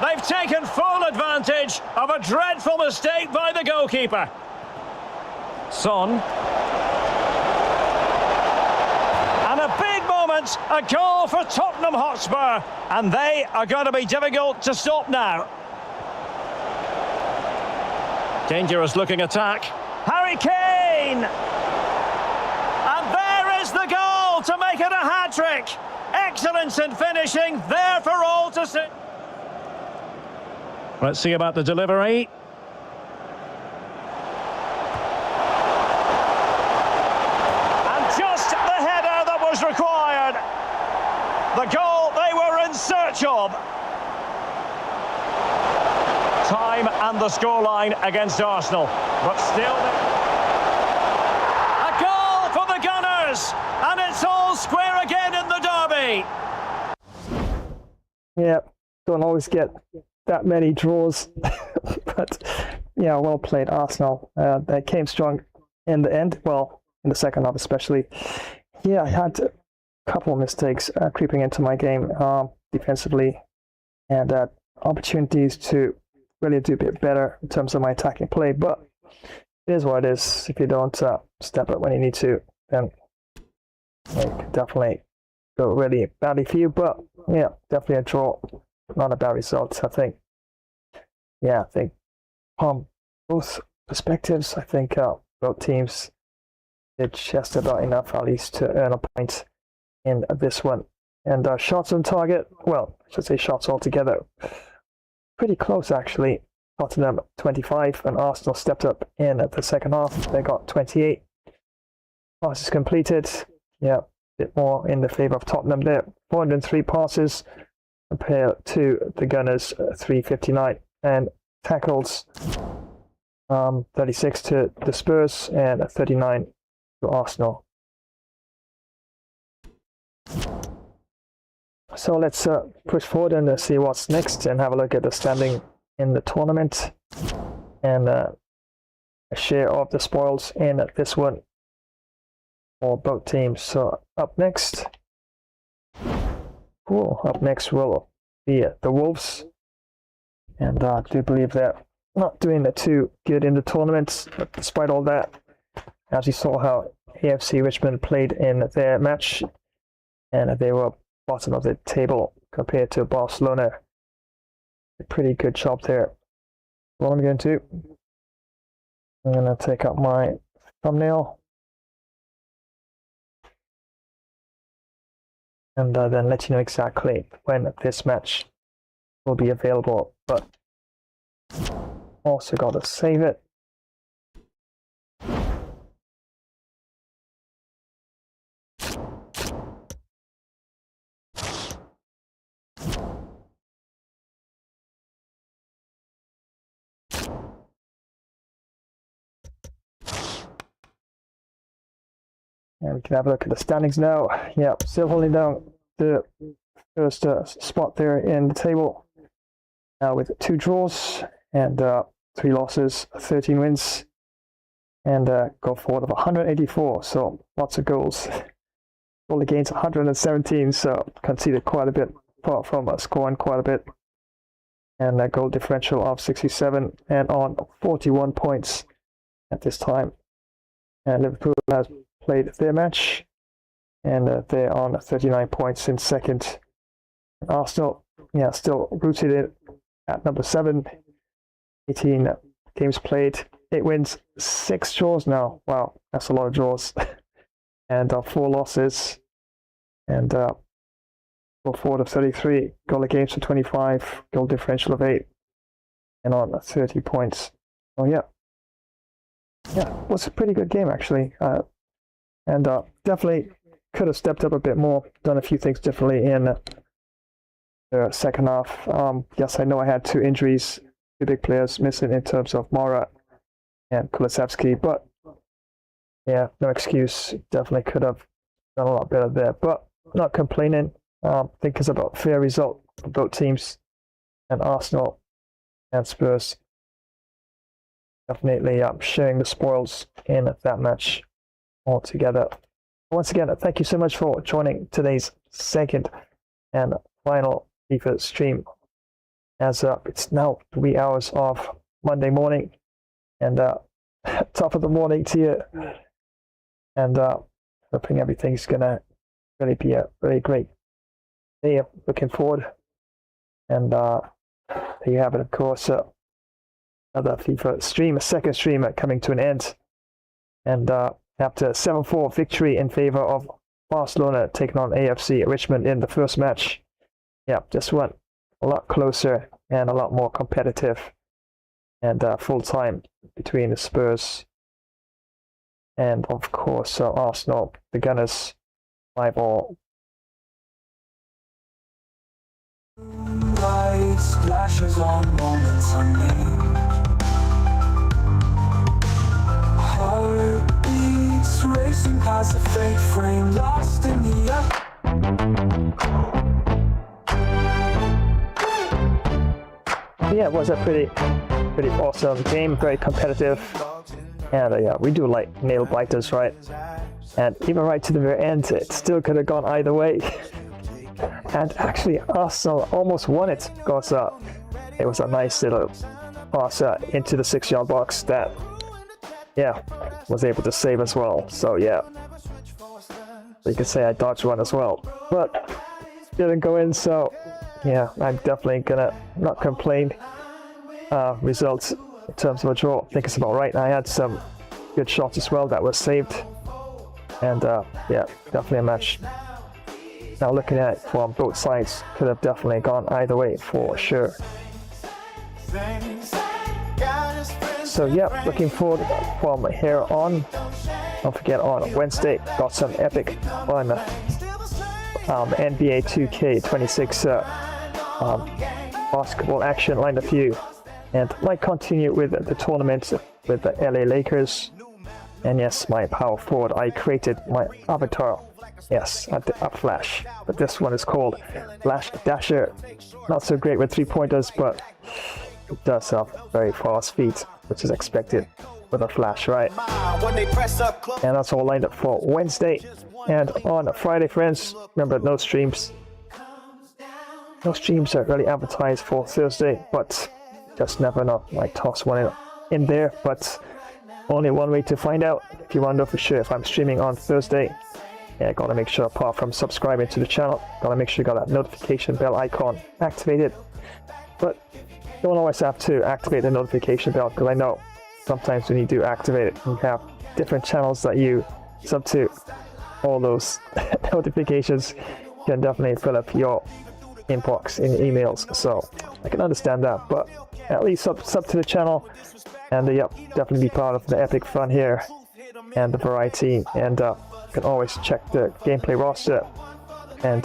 They've taken full advantage of a dreadful mistake by the goalkeeper. Son. And a big moment, a goal for Tottenham Hotspur. And they are going to be difficult to stop now. Dangerous looking attack. Harry Kane! And there is the goal to make it a hat-trick. Excellence in finishing, there for all to see. Let's see about the delivery. And just the header that was required. The goal they were in search of. Time and the scoreline against Arsenal. But still... A goal for the Gunners! And it's all square again in the derby. Yeah, don't always get that many draws, but yeah, well played Arsenal. They came strong in the end, well, in the second half especially. Yeah, I had a couple of mistakes creeping into my game defensively, and opportunities to really do a bit better in terms of my attacking play, but it is what it is. If you don't step up when you need to, then it could definitely go really badly for you, but yeah, definitely a draw. Not a bad result, I think. Yeah, I think from both perspectives, I think both teams did just about enough at least to earn a point in this one. And shots on target, well, I should say shots altogether, pretty close actually. Tottenham 25 and Arsenal stepped up in the second half. They got 28 passes completed. Yeah, a bit more in the favour of Tottenham there. 403 passes compared to the Gunners 359, and tackles 36 to the Spurs and 39 to Arsenal. So let's push forward and see what's next and have a look at the standing in the tournament and a share of the spoils in this one for both teams. So up next will be the Wolves, and I do believe they're not doing too good in the tournament, but despite all that, as you saw how AFC Richmond played in their match, and they were bottom of the table compared to Barcelona. A pretty good job there. What I'm going to do, I'm going to take up my thumbnail and then let you know exactly when this match will be available, but also got to save it. And we can have a look at the standings now. Yeah, still holding down the first spot there in the table. Now with 2 draws and 3 losses, 13 wins, and goal forward of 184. So lots of goals. Goal against 117. So conceded quite a bit, apart from scoring quite a bit. And a goal differential of 67 and on 41 points at this time. And Liverpool has played their match, and they're on 39 points in second. Arsenal, yeah, still rooted in at number 7, 18 games played, 8 wins, 6 draws now. Wow, that's a lot of draws. And 4 losses, and goal forward of 33, goal against of 25, goal differential of 8, and on 30 points. Oh yeah, it was a pretty good game actually. And definitely could have stepped up a bit more, done a few things differently in the second half. Yes, I know I had 2 injuries, 2 big players missing in terms of Mara and Kulusevski, but yeah, no excuse. Definitely could have done a lot better there, but not complaining. I think it's about fair result for both teams, and Arsenal and Spurs definitely sharing the spoils in that match altogether. Once again, thank you so much for joining today's second and final FIFA stream. As it's now 3 hours of Monday morning, and top of the morning to you, and hoping everything's gonna really be a very great day. Looking forward, and there you have it. Of course, another FIFA stream, a second stream coming to an end, and after 7-4 victory in favor of Barcelona taking on AFC Richmond in the first match. Yeah, just went a lot closer and a lot more competitive, and full time between the Spurs and of course Arsenal, the Gunners, 5-all. Lights, flashes on moments unnamed. Heartbeats racing past the fake frame, lost in the Yeah, it was a pretty awesome game, very competitive, and yeah, we do like nail biters, right? And even right to the very end, it still could have gone either way. And actually, Arsenal almost won it because it was a nice little pass into the 6-yard box that, yeah, was able to save as well. So yeah, you could say I dodged one as well, but didn't go in. So yeah, I'm definitely gonna not complain. Results in terms of a draw, I think it's about right. I had some good shots as well that were saved, and yeah, definitely a match. Now looking at it from both sides, could have definitely gone either way for sure. So yeah, looking forward from here on. Don't forget, on Wednesday, got some epic fun NBA 2K26 basketball action lined up for you, and might continue with the tournament with the LA Lakers. And yes, my power forward, I created my avatar. Yes, a Flash, but this one is called Flash Dasher. Not so great with 3-pointers, but it does have very fast feet, which is expected with a Flash, right? And that's all lined up for Wednesday. And on Friday, friends, remember, no streams. No streams are really advertised for Thursday, but just never know. Might toss one in there, but only one way to find out. If you want to know for sure if I'm streaming on Thursday, yeah, gotta make sure, apart from subscribing to the channel, gotta make sure you got that notification bell icon activated. But you don't always have to activate the notification bell, because I know sometimes when you do activate it, you have different channels that you sub to. All those notifications can definitely fill up your inbox in emails, so I can understand that, but at least sub to the channel, and yep, definitely be part of the epic fun here and the variety. And you can always check the gameplay roster, and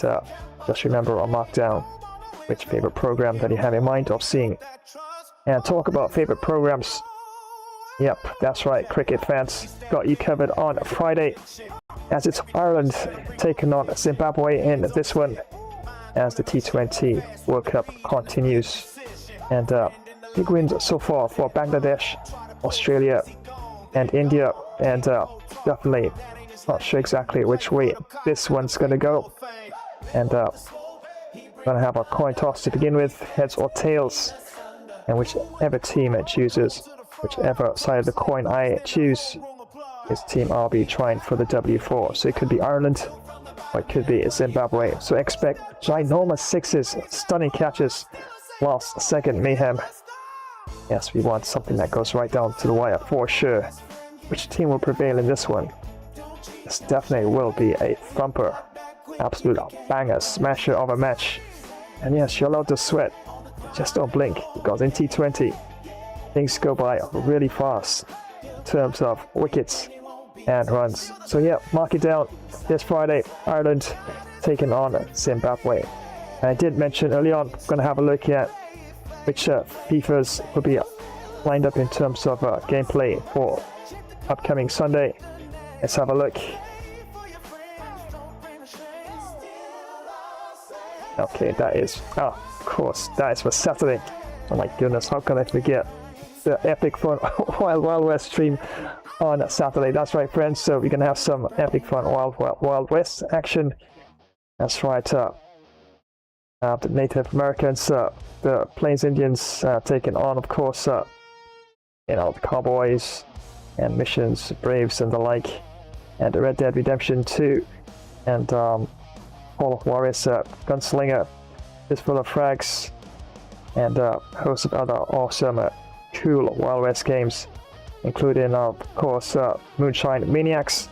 just remember or mark down which favorite program that you have in mind of seeing. And talk about favorite programs, yep, that's right, cricket fans, got you covered on Friday, as it's Ireland taking on Zimbabwe in this one, as the T20 World Cup continues. And big wins so far for Bangladesh, Australia, and India, and definitely not sure exactly which way this one's gonna go. And gonna have a coin toss to begin with, heads or tails, and whichever team it chooses, whichever side of the coin I choose, this team I'll be trying for the W4. So it could be Ireland, or it could be Zimbabwe. So expect ginormous sixes, stunning catches, last second mayhem. Yes, we want something that goes right down to the wire for sure. Which team will prevail in this one? This definitely will be a thumper, absolute banger, smasher of a match. And yes, you're allowed to sweat, just don't blink, because in T20 things go by really fast in terms of wickets and runs. So yeah, mark it down. This Friday, Ireland taking on Zimbabwe. And I did mention early on, I'm going to have a look at which FIFAs will be lined up in terms of gameplay for upcoming Sunday. Let's have a look. Okay, that is, of course, that is for Saturday. Oh my goodness, how can I forget the epic fun Wild West stream on Saturday? That's right, friends. So we're gonna have some epic fun Wild West action. That's right. The Native Americans, the Plains Indians taking on, of course, the Cowboys and Missions, Braves, and the like, and Red Dead Redemption 2, and Hall of Warriors, Gunslinger, Fistful of Frags, and a host of other awesome, cool Wild West games, including, of course, Moonshine Maniacs,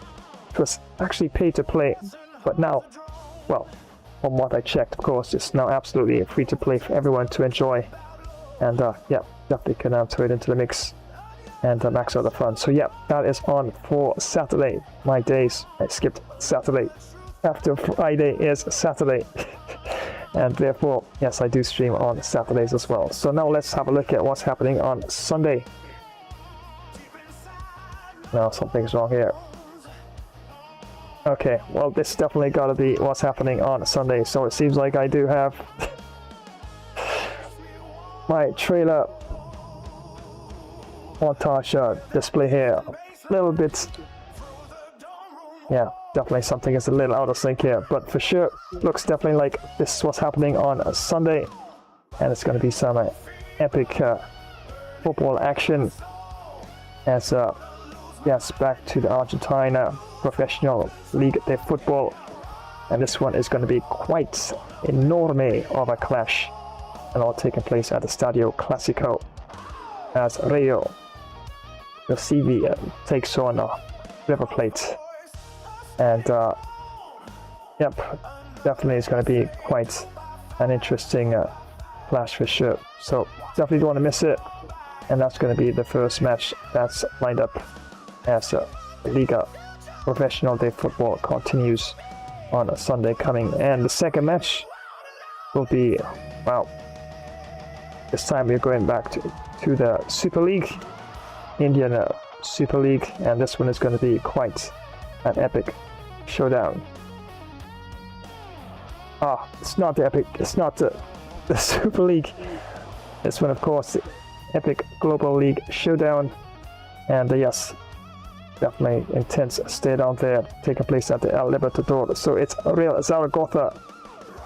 which was actually paid to play, but now, well, from what I checked, of course, it's now absolutely free to play for everyone to enjoy. And yeah, definitely can throw it into the mix and max out the fun. So yeah, that is on for Saturday. My days, I skipped Saturday. After Friday is Saturday. And therefore, yes, I do stream on Saturdays as well. So now let's have a look at what's happening on Sunday. No, something's wrong here. Okay, well, this definitely gotta be what's happening on Sunday. So it seems like I do have my trailer montage display here. A little bit, yeah, definitely something is a little out of sync here, but for sure looks definitely like this is what's happening on a Sunday, and it's going to be some epic football action as yes, back to the Argentine professional league de football, and this one is going to be quite enorme of a clash, and all taking place at the Stadio Clásico as Rio the CV takes on River Plate. And yep, definitely it's going to be quite an interesting clash for sure. So definitely don't want to miss it. And that's going to be the first match that's lined up as Liga Professional de Football continues on a Sunday coming. And the second match will be, well, this time we're going back to the Super League, Indian Super League, and this one is going to be quite an epic showdown. It's not the epic, it's not the Super League. This one, of course, the epic Global League showdown. And yes, definitely intense stay down there taking place at the El Libertador. So it's Real Zaragoza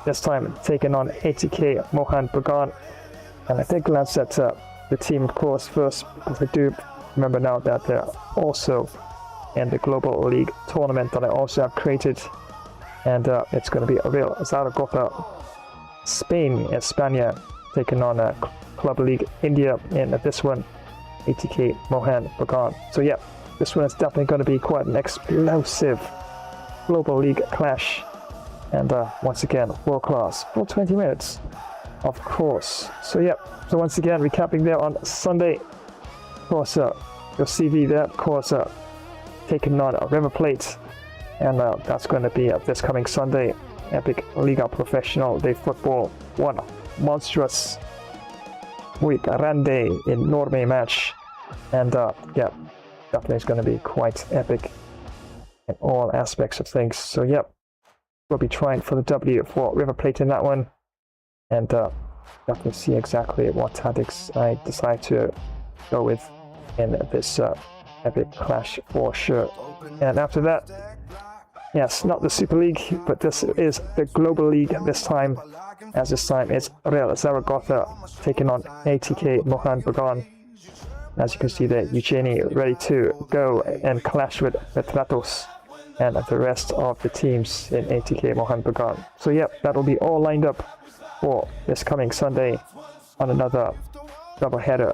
this time taking on ATK Mohan Bagan. And I think glance at the team, of course, first, because I do remember now that they're also in the Global League tournament that I also have created. And it's going to be a Real Zaragoza, Spain, España, taking on Club League India in this one, ATK Mohan Bagan. So yeah, this one is definitely going to be quite an explosive Global League clash. And once again, world class for 20 minutes, of course. So yeah, so once again, recapping there on Sunday, of course, your CV there, of course, taking on River Plate. And that's going to be this coming Sunday, epic Liga Professional de Football, one monstrous, muy grande, enorme match. And yeah, definitely it's going to be quite epic in all aspects of things. So yeah, we'll be trying for the W for River Plate in that one, and definitely see exactly what tactics I decide to go with in this epic clash for sure. And after that, yes, not the Super League, but this is the Global League this time, as this time it's Real Zaragoza taking on ATK Mohan Bagan. As you can see there, Eugeni ready to go and clash with Retratos and the rest of the teams in ATK Mohan Bagan. So yeah, that'll be all lined up for this coming Sunday on another double-header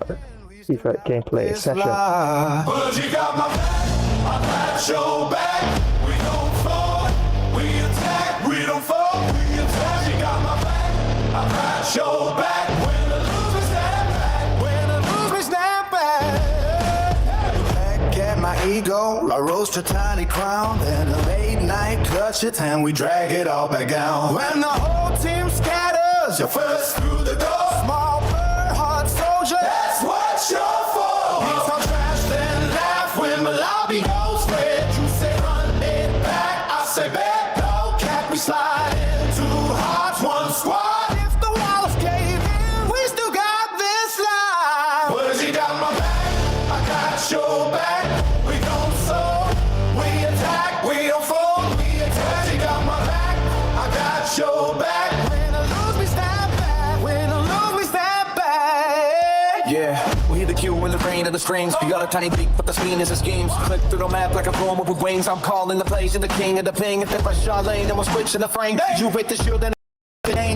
FIFA gameplay session. But you got my back, I got your back. We don't fall, we attack. We don't fall, we attack. You got my back, I got your back. When the lose, we snap back. When the lose, we snap back. Back at my ego, I roast a tiny crown. Then a late night clutch it and we drag it all back down. When the whole team scatters, you're first through the door. Small bird, hard soldier, that's what you're for. strings. You got a tiny beak, but the spleen is a schemes. Click through the map like a drone with wings. I'm calling the plays and the king of the ping. If it was Charlene, then we'll switch to the frame. You with the shield and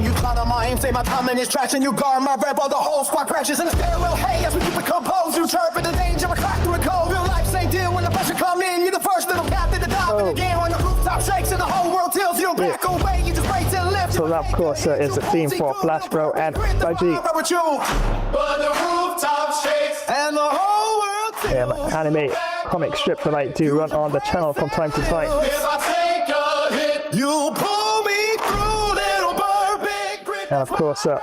you clown on my aim, say my timing is trash, and you guard my rep while the whole squad crashes in the stairwell. Hey, as we keep it composed, you chirp in the danger, a crack through a code. Real life same deal when the pressure come in. You're the first little captain to dive in the game when the rooftop shakes and the whole world tilts. You don't back away, you just break to the lift. So that, of course, is the theme for Flash Bro and Budgie. But the rooftop shakes and the whole world tilts. Anime comic strip that I do run on the channel from time to time. If I take a hit, you pull me through, little bird, big grip. And of course, got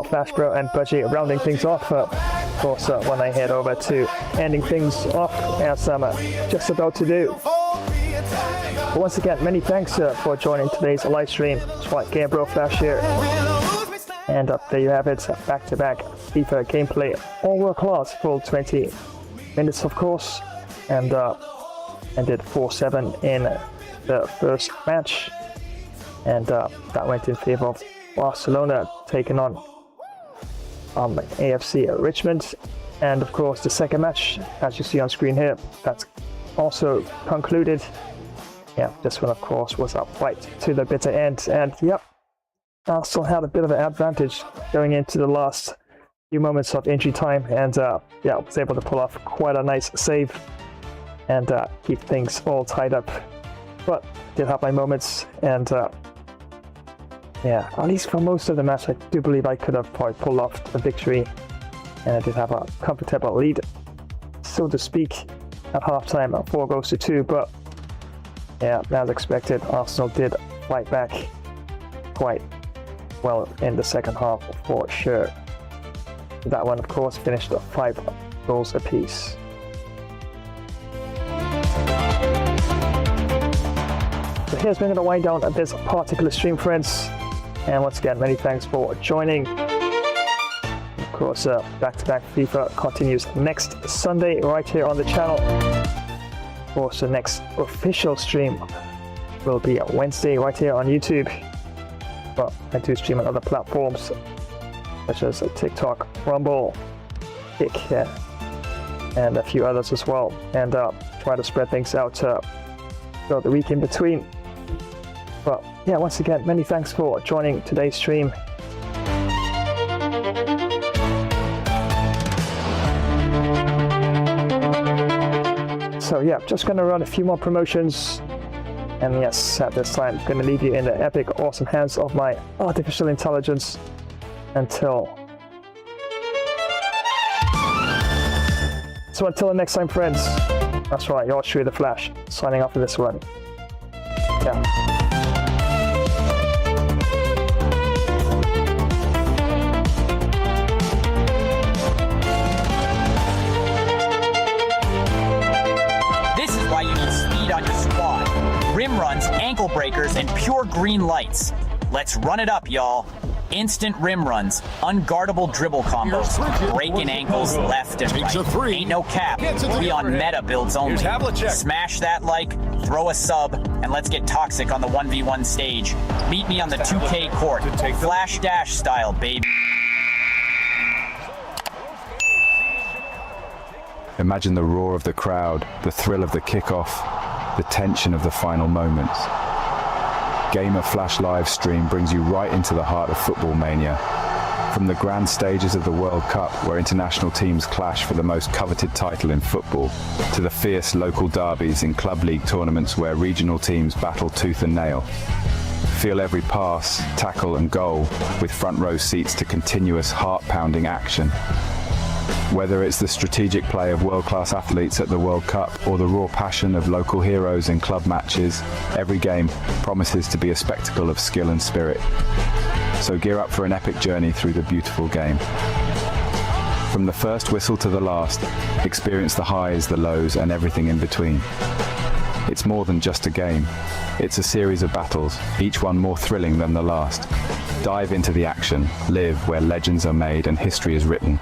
Flash Bro and Budgie rounding things off. Of course, when I head over to ending things off, as I'm just about to do. But once again, many thanks for joining today's live stream. It's like Game Bro Flash here. And there you have it, back-to-back FIFA gameplay, all world class, full 20 minutes of course, and ended 4-7 in the first match, and that went in favor of Barcelona taking on AFC Richmond. And of course the second match, as you see on screen here, that's also concluded. Yeah, this one of course was up right to the bitter end, and yep, Arsenal had a bit of an advantage going into the last few moments of injury time, and yeah, was able to pull off quite a nice save and keep things all tied up. But did have my moments, and yeah, at least for most of the match, I do believe I could have probably pulled off the victory, and I did have a comfortable lead, so to speak, at halftime, 4-2. But yeah, as expected, Arsenal did fight back quite well in the second half for sure. That one, of course, finished at 5 goals apiece. So here's been the wind down of this particular stream, friends. And once again, many thanks for joining. Of course, back-to-back FIFA continues next Sunday right here on the channel. Of course, the next official stream will be Wednesday right here on YouTube. But I do stream on other platforms such as TikTok, Rumble, Kick, and a few others as well. And try to spread things out throughout the week in between. But yeah, once again, many thanks for joining today's stream. So yeah, just going to run a few more promotions. And yes, at this time, I'm going to leave you in the epic, awesome hands of my artificial intelligence until... So until the next time, friends. That's right, you're Shui the Flash, signing off for this one. Yeah. Rim runs, ankle breakers, and pure green lights. Let's run it up, y'all. Instant rim runs, unguardable dribble combos, breaking ankles left and right. Ain't no cap, we on meta builds only. Smash that like, throw a sub, and let's get toxic on the 1v1 stage. Meet me on the 2K court, Flash Dash style, baby. Imagine the roar of the crowd, the thrill of the kickoff, the tension of the final moments. Gamer Flash live stream brings you right into the heart of football mania. From the grand stages of the World Cup, where international teams clash for the most coveted title in football, to the fierce local derbies in club league tournaments where regional teams battle tooth and nail. Feel every pass, tackle and goal with front row seats to continuous heart-pounding action. Whether it's the strategic play of world-class athletes at the World Cup or the raw passion of local heroes in club matches, every game promises to be a spectacle of skill and spirit. So gear up for an epic journey through the beautiful game. From the first whistle to the last, experience the highs, the lows, and everything in between. It's more than just a game. It's a series of battles, each one more thrilling than the last. Dive into the action, live where legends are made and history is written.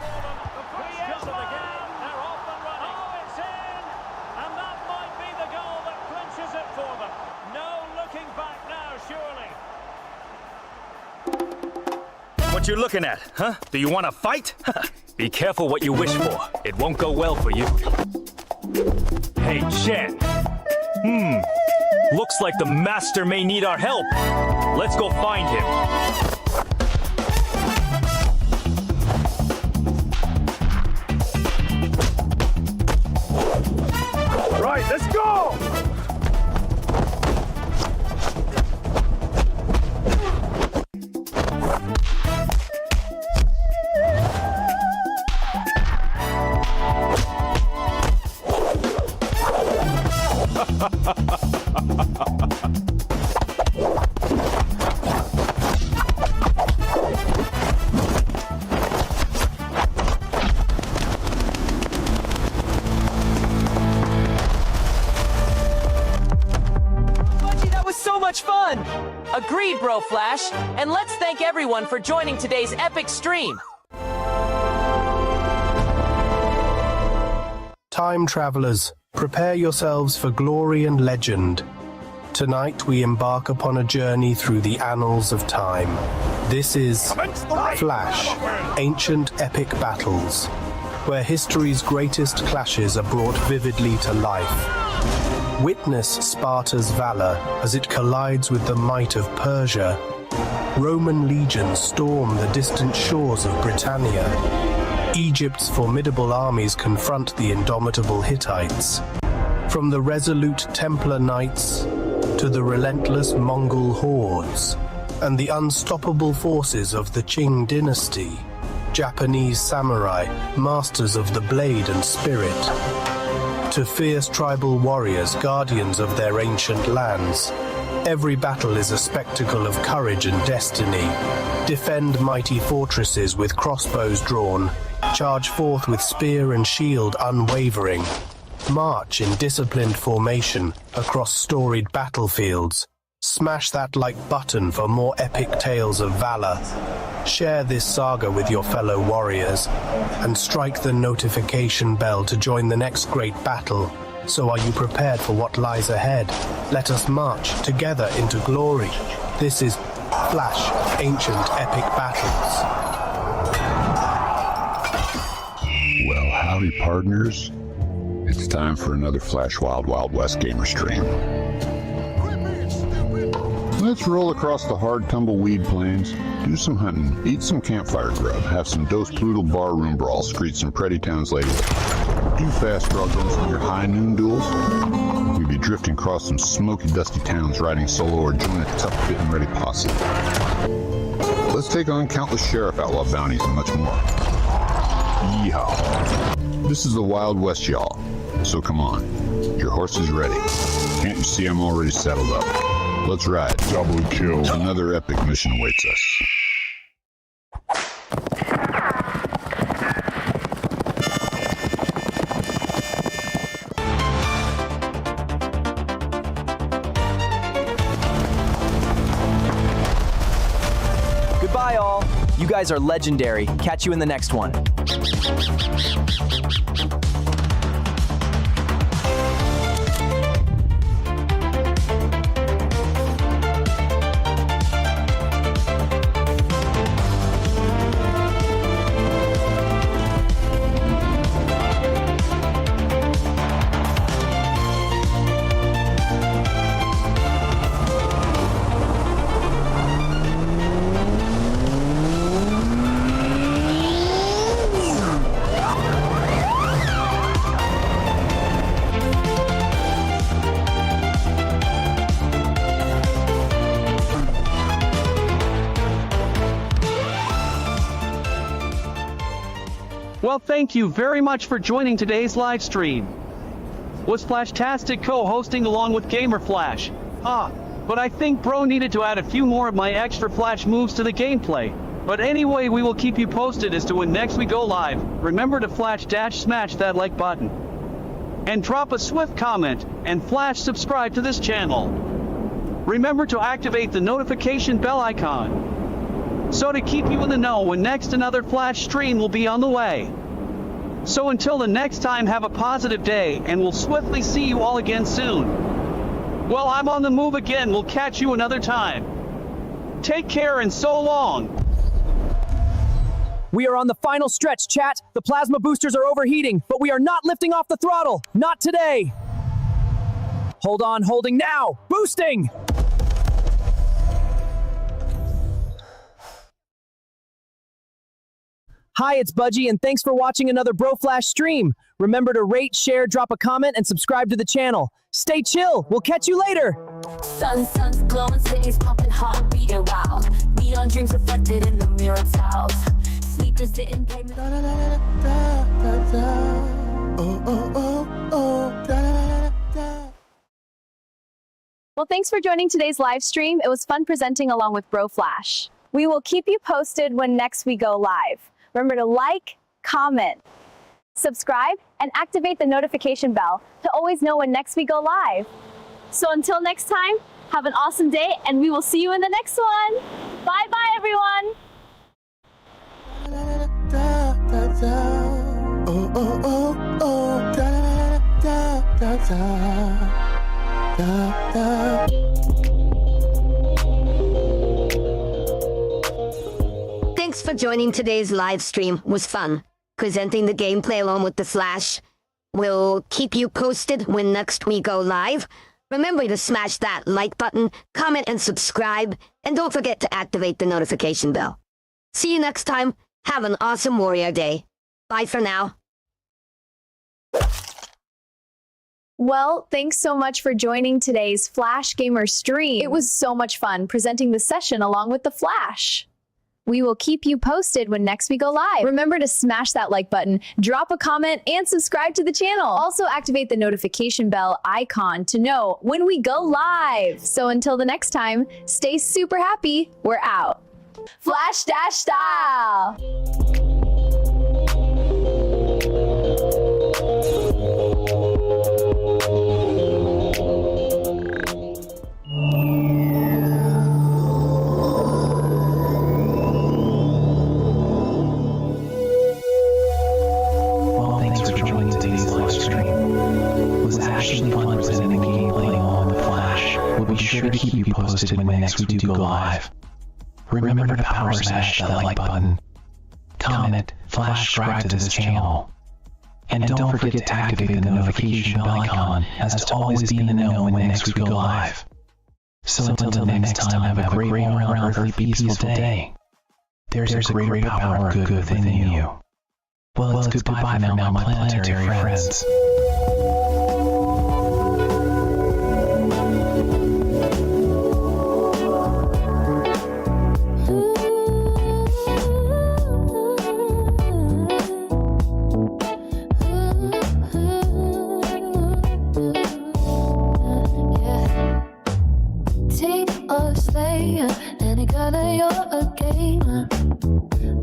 What you looking at, huh? Do you want to fight? Be careful what you wish for. It won't go well for you. Hey, Chen. Looks like the master may need our help. Let's go find him. Right, let's go! That was so much fun! Agreed, Bro Flash. And let's thank everyone for joining today's epic stream. Time travelers, prepare yourselves for glory and legend. Tonight we embark upon a journey through the annals of time. This is Flash, Ancient Epic Battles, where history's greatest clashes are brought vividly to life. Witness Sparta's valor as it collides with the might of Persia. Roman legions storm the distant shores of Britannia. Egypt's formidable armies confront the indomitable Hittites. From the resolute Templar Knights to the relentless Mongol hordes, and the unstoppable forces of the Qing dynasty, Japanese samurai, masters of the blade and spirit, to fierce tribal warriors, guardians of their ancient lands. Every battle is a spectacle of courage and destiny. Defend mighty fortresses with crossbows drawn. Charge forth with spear and shield unwavering. March in disciplined formation across storied battlefields. Smash that like button for more epic tales of valor. Share this saga with your fellow warriors, and strike the notification bell to join the next great battle. So are you prepared for what lies ahead? Let us march together into glory. This is Flash, Ancient Epic Battles. Well, howdy partners. It's time for another Flash Wild Wild West gamer stream. Let's roll across the hard tumbleweed plains, do some hunting, eat some campfire grub, have some Dos Plutal barroom brawls, greet some pretty towns ladies, do fast draw guns on your high noon duels. We'd be drifting across some smoky dusty towns, riding solo or join a tough fit and ready posse. Let's take on countless sheriff outlaw bounties and much more. Yeehaw. This is the Wild West, y'all. So come on, your horse is ready. Can't you see I'm already saddled up? Let's ride. Double kill. Another epic mission awaits us. Goodbye, all. You guys are legendary. Catch you in the next one. Well, thank you very much for joining today's live stream. Was Flashtastic co-hosting along with Gamer Flash? But I think Bro needed to add a few more of my extra Flash moves to the gameplay. But anyway, we will keep you posted as to when next we go live. Remember to smash that like button. And drop a swift comment, and Flash subscribe to this channel. Remember to activate the notification bell icon, so to keep you in the know when next another Flash stream will be on the way. So until the next time, have a positive day, and we'll swiftly see you all again soon. Well, I'm on the move again. We'll catch you another time. Take care and so long. We are on the final stretch, chat. The plasma boosters are overheating, but we are not lifting off the throttle. Not today. Hold on, holding now. Boosting! Hi, it's Budgie, and thanks for watching another Bro Flash stream. Remember to rate, share, drop a comment, and subscribe to the channel. Stay chill. We'll catch you later. Sun's glowing, cities pumping, heart beating wild. Neon dreams reflected in the mirror tiles. Sleepers didn't pay me. Well, thanks for joining today's live stream. It was fun presenting along with Bro Flash. We will keep you posted when next we go live. Remember to like, comment, subscribe, and activate the notification bell to always know when next we go live. So until next time, have an awesome day, and we will see you in the next one. Bye-bye, everyone. Thanks for joining today's live stream. It was fun presenting the gameplay along with the Flash. We'll keep you posted when next we go live. Remember to smash that like button, comment and subscribe, and don't forget to activate the notification bell. See you next time. Have an awesome Warrior Day. Bye for now. Well, thanks so much for joining today's Flash Gamer stream. It was so much fun presenting the session along with the Flash. We will keep you posted when next we go live. Remember to smash that like button, drop a comment, and subscribe to the channel. Also activate the notification bell icon to know when we go live. So until the next time, stay super happy. We're out. Flash Dash style. Actually fun presenting gameplay on the Flash. We'll be sure to keep you posted when next we do go live. Remember to power smash that like button, comment, flash subscribe to this channel, and don't forget to activate the notification bell icon as to always be in the know when next we go live. So until the next time, have a great all-around peaceful day. There's a greater power of good within you. Well, it's goodbye now, my planetary friends. Any color, you're a gamer.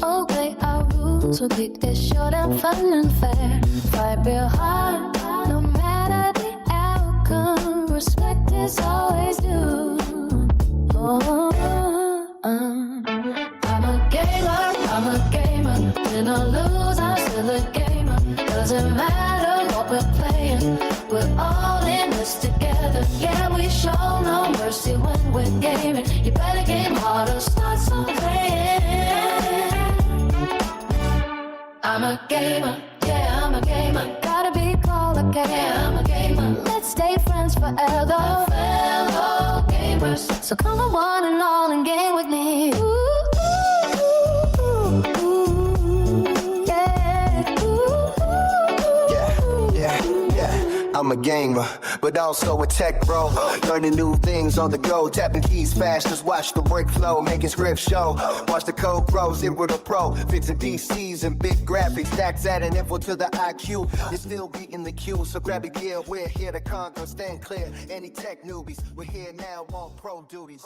Obey our rules, we'll keep this short and fun and fair. Fight real hard, no matter the outcome. Respect is always due. I'm a gamer. Win or lose, I'm still a gamer. Doesn't matter what we're playing, we're all in this together. Yeah, we show no mercy when we're gaming. You better game harder, start some playing. I'm a gamer, yeah, I'm a gamer. Gotta be called a gamer, yeah, I'm a gamer. Let's stay friends forever, fellow gamers. So come on, one and all, and game with me. I'm a gamer, but also a tech bro. Learning new things on the go, tapping keys fast. Just watch the brick flow, making scripts show. Watch the code grow, zero to pro. Fixing DCs and big graphics, stacks adding info to the IQ. You're still beating the queue, so grab your gear. We're here to conquer, stand clear. Any tech newbies, we're here now on pro duties.